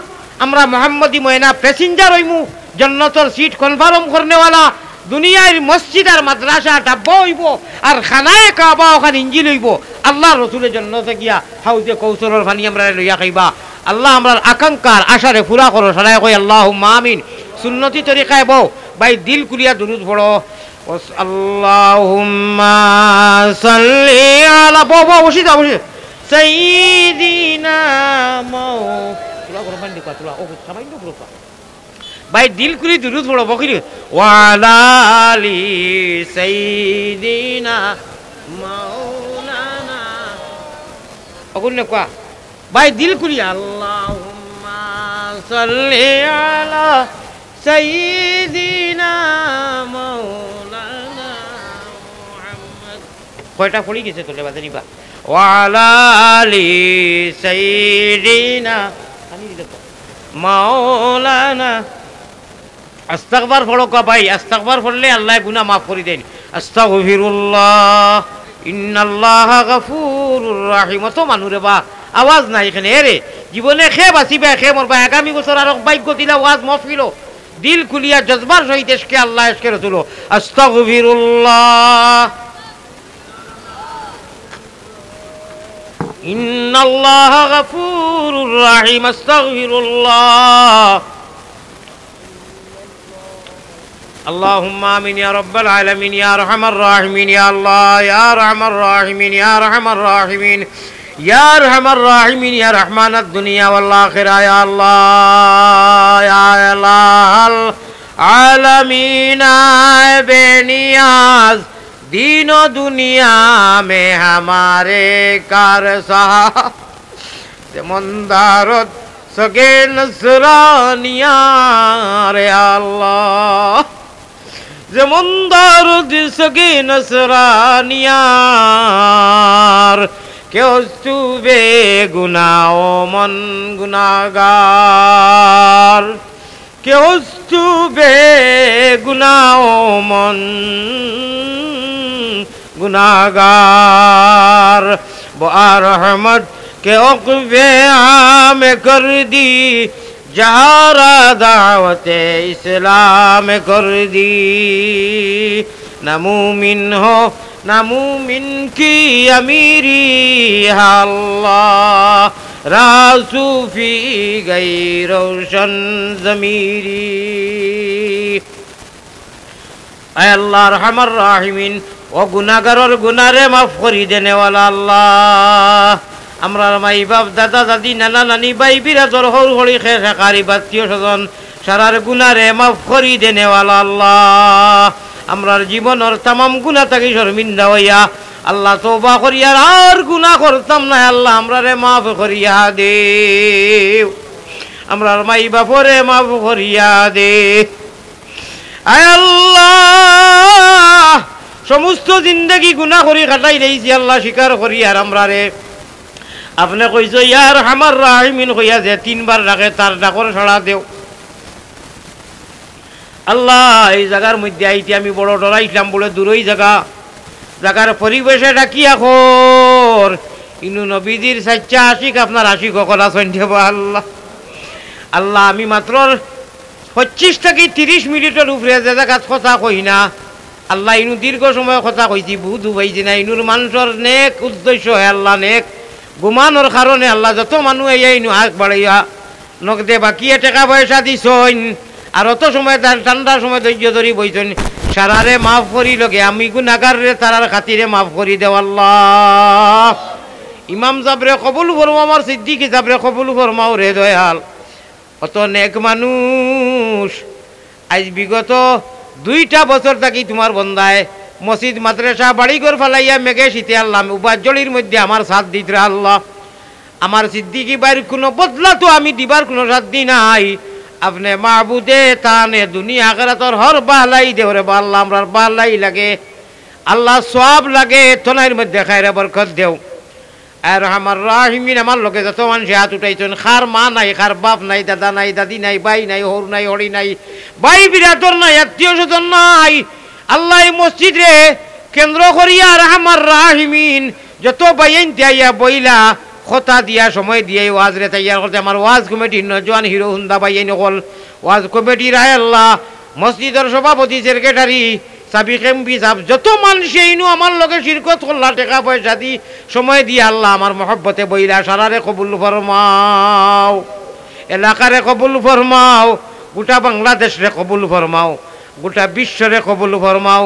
আমরা মোহাম্মদী ময়না প্যাসেঞ্জার হইমু জান্নাতের সিট কনফার্ম করনেওয়ালা দুনিয়ার মসজিদ আর মাদ্রাসা ডাব্বা হইব আর খানায় কাবা ওখানে ইঞ্জিল হইব আল্লাহ রসুলের জন্নতে গিয়া হাউজে কৌশলের পানি আমরা লইয়া খাইবা আল্লাহ আমরার আকাঙ্ক্ষার আশারে পুরা করো সারাই কই আল্লাহুম্মা আমিন সুন্নতি তরিকায় বউ ভাই দিল কুলিয়া দুরুদ পড়ো আল্লাহুম্মা সাল্লি আলা বউ বসি দাও বসি সাইয়্যিদিনা তুলা করো বান্দি কা তুলা ও সামাইন্য পুরো ভাই দিল কুলি দুরুদ পড়ো বকিরি ওয়ালা আলি সাইয়্যিদিনা মাওলানা অগুন কোয়া ভাই দিল কুলি আল্লাহুম্মা সাল্লি আলা সাইয়্যিদিনা মাওলানা মুহাম্মদ কয়টা পড়ি গেছে তোলে বাদে নিবা ওয়ালা আলি সাইয়্যিদিনা আমি দিতে মাওলানা আস্তাগফার পড়ো কা ভাই আস্তাগফার পড়লে আল্লাহ গুনাহ মাফ করে দেন আস্তাগফিরুল্লাহ ইন্নাল্লাহা গাফুরুর রহিম তো মানুরে বা আওয়াজ নাই এখানে রে জীবনে খে বাঁচিবে খে মরবা আগামী বছর আর ভাগ্য দিলা ওয়াজ মহফিল দিল খুলিয়া জজবার সহিত এসকে আল্লাহ এসকে রসুল আস্তাগফিরুল্লাহ ইন্নাল্লাহা গাফুরুর রহিম আস্তাগফিরুল্লাহ اللهم آمين يا رب العالمين يا أرحم الراحمين يا الله يا أرحم الراحمين يا أرحم الراحمين يا أرحم الراحمين يا رحمن الدنيا والآخرة يا الله يا الله العالمين बेनियाज दीन और दुनिया में हमारे कार साहब जमंदारत सगे नसरानिया रे अल्लाह जमंदार सगे नसरानियार क्यों चुबे गुनाओ मन गुनागार क्यों चुबे गुनाओ मन गुनागार बार रहमत के उक़बे आम कर दी जहारा दावते इस्लाम कर दी न मुमिन हो न मुमिन की अमीरी अल्लाह रासूफी गई रोशन ज़मीरी ऐ अल्लाह रहमर राहिमीन ओ गुनाहगार और गुनाहरे माफ़ करी देने वाला अल्लाह আমরা মাই বাপ দাদা দাদি নানা নানি ভাই বিরাদর হর হরি খে খাকারি বাত্মীয় স্বজন সারার গুনারে মাফ করি দেনেওয়ালা আল্লাহ আমরার জীবনের তামাম গুনাহ থেকে শর্মিন্দা হইয়া আল্লাহ তওবা করিয়া আর গুনাহ করতাম না আল্লাহ আমরারে মাফ করিয়া দে আমরার মাই বাপরে মাফ করিয়া দে আয় আল্লাহ সমস্ত জিন্দেগি গুনাহ করি কাটাই দিয়েছি আল্লাহ স্বীকার করি আর আমরারে আপনি কইছো ইয়ার আমার রাহিমিন কইয়া যে তিনবার ডাকে তার ডাকর ছড়া দেও আল্লাহ এই জায়গার মধ্যে আইতে আমি বড় ডরাইছিলাম বলে দূরই জায়গার পরিবেশে ডাকি এখন ইনু নবীজির সাচ্চা আশিক আপনার আশিক কলা সন্ধ্যা আল্লাহ আল্লাহ আমি মাত্র 25 থেকে 30 মিনিটের উপরে যে জায়গা কথা কই না আল্লাহ ইনু দীর্ঘ সময় কথা কইছি বুধ হইছি না ইনুর মানুষের নেক উদ্দেশ্য হয় আল্লাহ নেক ঘুমানোর কারণে আল্লাহ যত মানুষ ইনু আগ বাড়াইয়া নগদে বাকি টাকা পয়সা দিছইন আর অত সময় ঠান্ডার সময় ধৈর্য ধরি বইছেন সারারে মাফ করি লগে আমি গুনাহগার রে তারার খাতিরে মাফ করি দেও আল্লাহ। ইমাম সাবরে কবুল ফরমাও, আমার সিদ্দিক সাবরে কবুল ফরমাও রে দয়াল। অত নেক মানুষ আজ বিগত 2টা বছর থাকি তোমার বন্দায় মসজিদ মাদ্রাসা বাড়িঘর ফেলাইয়া মেঘে শীতে আল্লাহ উপাজ্জলির মধ্যে আমার সাথ দিতে আল্লাহ। আমার সিদ্দিকি বাইর কোনো বদলা তো আমি দিবার কোনো সাধ্য নাই। আপনি মাহবুদে তানে দুনিয়া আখিরাতর হর বালাই দেওরে বা আল্লাহ আমরার বালাই লাগে আল্লাহ সওয়াব লাগে তোনার মধ্যে খায়রে বরকত দেও। আর আমার রাহিমিন আমার লোকে যত মানুষ হাত উঠাইছেন খার মা নাই, খার বাপ নাই, দাদা নাই, দাদি নাই, ভাই নাই, হর নাই, হরি নাই, ভাই বিরাদর নাই, আত্মীয় স্বজন নাই, আল্লাহ এই মসজিদ রে কেন্দ্র করিয়া আর আমার রাহিমিন যত বাইন দিয়া বইলা কথা দিয়া সময় দিয়ে ওয়াজ রে তৈয়ার করতে আমার ওয়াজ কমিটির নজওয়ান হিরো হুন্দা বাইন হল ওয়াজ কমিটির আল্লাহ মসজিদের সভাপতি সেক্রেটারি সাবিক এমপি সাহেব যত মানুষ এইনু আমার লগে শিরকত করলা টাকা পয়সা দি সময় দিয়ে আল্লাহ আমার মহব্বতে বইলা সারারে কবুল ফরমাও, এলাকারে কবুল ফরমাও, গোটা বাংলাদেশ রে কবুল ফরমাও, গোটা বিশ্বরে কবুল ফরমাও।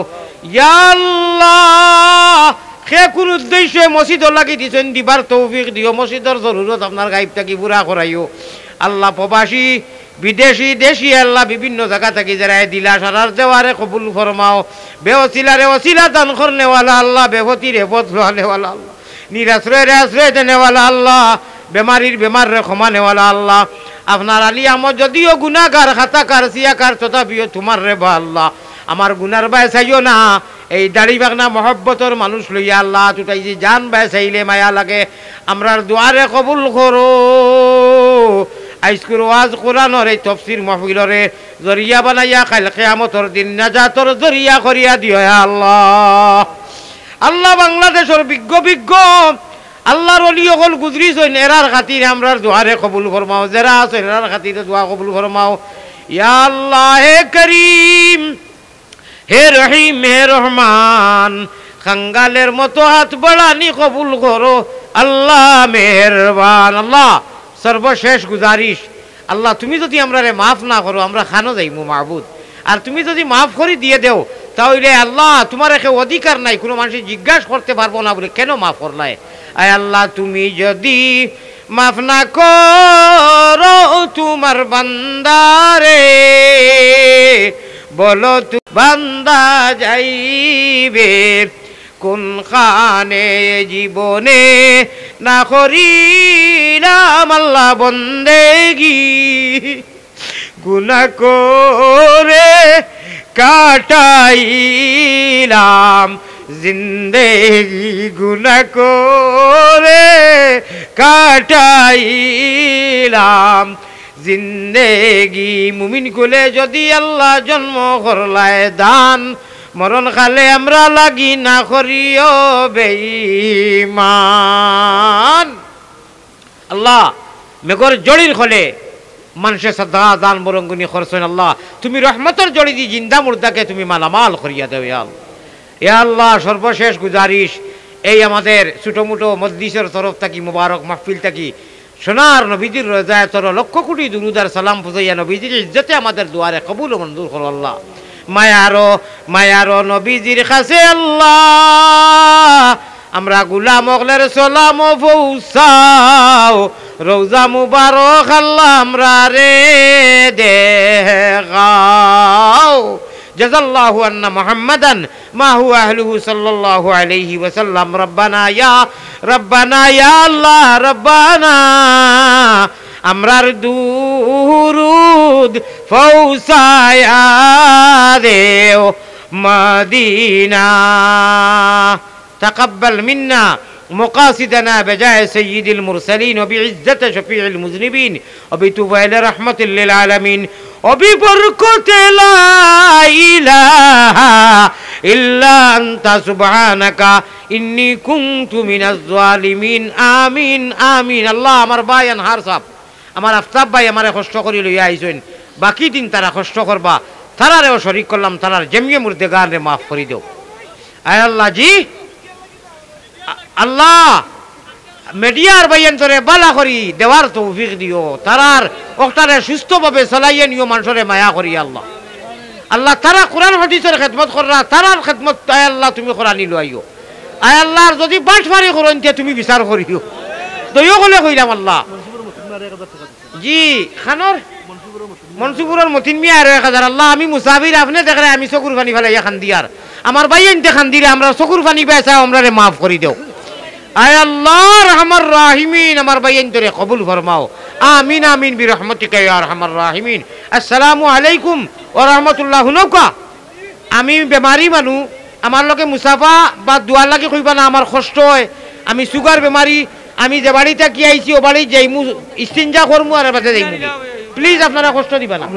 ইয়া আল্লাহ সে কোন উদ্দেশ্যে মসজিদ লাগি দিছেন দিবার তৌফিক দিও, মসজিদের জরুরত আপনার গাইব থাকি পুরা করাইও আল্লাহ। প্রবাসী বিদেশি দেশি আল্লাহ বিভিন্ন জায়গা থাকি যারা দিলা সারার দেওয়ারে কবুল ফরমাও। বেওসিলারে ওসিলা দান করনেওয়ালা আল্লাহ, বেহতিরে বদলানেওয়ালা আল্লাহ, নিরাশ্রয়ের আশ্রয় দেনেওয়ালা আল্লাহ, বেমারির বেমার রে ক্ষমা নেওয়ালা আল্লাহ। আপনার আলী আমার যদিও গুনাহগার খাতাকার সিয়াকার তথাপিও তোমার রে বা আল্লাহ আমার গুনার বাই চাইও না। এই দাড়ি বাগনা মহব্বতর মানুষ লইয়া আল্লাহ তুটাইছি জান বাই চাইলে মায়া লাগে আমরার দুয়ারে কবুল করো। আইসকুর ওয়াজ কোরআনর এই তফসির মাহফিলরে জরিয়া বানাইয়া কাল কিয়ামতর দিন নাজাতর জরিয়া করিয়া দিও হে আল্লাহ। আল্লাহ বাংলাদেশের বিজ্ঞ বিজ্ঞ আল্লাহর ওলি হল গুজরিছেন এরার খাতিরে আমরার দুয়ারে কবুল ফরমাও, যারা আছেন এরার খাতিরে দোয়া কবুল ফরমাও। ইয়া আল্লাহ হে করিম হে রহিম হে রহমান খাঙ্গালের মতো হাত বাড়ানি কবুল করো আল্লাহ মেহেরবান। আল্লাহ সর্বশেষ গুজারিশ আল্লাহ তুমি যদি আমরা মাফ না করো আমরা খানো যাইমু মাহবুদ, আর তুমি যদি মাফ করে দিয়ে দেও তাহলে আল্লাহ তোমার একে অধিকার নাই, কোনো মানুষ জিজ্ঞাসা করতে পারবো না বলে কেন মাফ করলাই। আয় আল্লাহ তুমি যদি মাফ না করো তোমার বান্দারে বলো তু বান্দা যাইবে কোন খানে জীবনে না করিলাম আল্লাহ বন্দেগি গুনাহ করে কাটাইলাম জিন্দেগি গুনাহ করে কাটাইলাম জিন্দেগি। মুমিন কুলে যদি আল্লাহ জন্ম করলায় দান মরণ খালে আমরা লাগি না করিও বেঈমান। আল্লাহ মেঘর জড়ির খলে মানুষের শ্রদ্ধা দান বরঙ্গুনি খরচেন আল্লাহ তুমি রহমতের জড়ি দি জিন্দা মুর্দাকে তুমি মালামাল করিয়া দেও এ আল্লাহ। সর্বশেষ গুজারিশ এই আমাদের ছোটো মোটো মজলিসের তরফ থাকি মুবারক মাহফিল থাকি সোনার নবীজির রজায়তর লক্ষ কোটি দুরুদার সালাম ফুজাইয়া নবীজির ইজ্জতে আমাদের দুয়ারে কবুল ও মঞ্জুর করো আল্লাহ। মায়ারো নবীজির কাছে আল্লাহ আমরা গুলাম অগলের সালাম পৌঁছাও রওজা মুবারক আল্লাহ আমরা রে দেখাও। জাযাল্লাহু আন্না মুহাম্মাদান মা হুয়া আহলুহু সাল্লাল্লাহু আলাইহি ওয়াসাল্লাম। রব্বানা ইয়া আল্লাহ রব্বানা আমরার দুরুদ পৌঁছায়া দেও মদিনা। তাকাব্বাল মিন্না مقاصدنا بجاه سيد المرسلين وبعزة شفيع المذنبين وبطفيل رحمة للعالمين وببركة لا إله إلا أنت سبحانك إني كنت من الظالمين آمين آمين। আল্লাহ আমার ভাই আনহার সাহেব আমার আফতাব ভাই আমার কষ্ট করি লইয়া আইছেন, বাকি দিন তারা কষ্ট করবা তারারেও শরিক করলাম, তারার জমিয়ে মুর্দে গান রে মাফ করে দেও। আয় আল্লাহ জি, আল্লাহ মিডিয়ার বাইন্তরে বালা করি দেওয়ার তৌফিক দিও, তারার ওটারে সুস্থভাবে চলাইয়ে নিও, মানুষরে মায়া করি আল্লাহ। আল্লাহ তারা কোরআন হাদিসের খেদমত করা, তারার খেদমত আয় আল্লাহ তুমি করা নিলো আইও। আয় আল্লাহর যদি বাঁশবাড়ি করেন তুমি বিচার করিও, দইও গলে কইলাম আল্লাহ জি। খানোর মনসুপুরের মতিন মিয়া আর 1000 আল্লাহ আমি মুসাফির, আপনি দেখলে আমি চকুর পানি ফেলাইয়া খান্দিয়ার, আমার ভাই এনতে খান্দিরে আমরা চকুর পানি বেসা আমরা মাফ করি দেও। আয় আল্লাহ রহমান রাহিমিন, আমার ভাই এনতরে কবুল ফরমাও, আমিন আমিন বিরহমতিকা ইয়া আরহামার রাহিমিন। আসসালামু আলাইকুম ওয়া রাহমাতুল্লাহ। নৌকা আমি বেমারি মানু, আমার লগে মুসাফা বা দোয়ার লাগে কইবা না, আমার কষ্ট হয়, আমি সুগার বেমারি, আমি যে বাড়িতে কি আইছি ও বাড়ি যাইমু ইস্তিনজা করমু আর বাজে যাইমু, প্লিজ আপনারা কষ্ট দিবা না।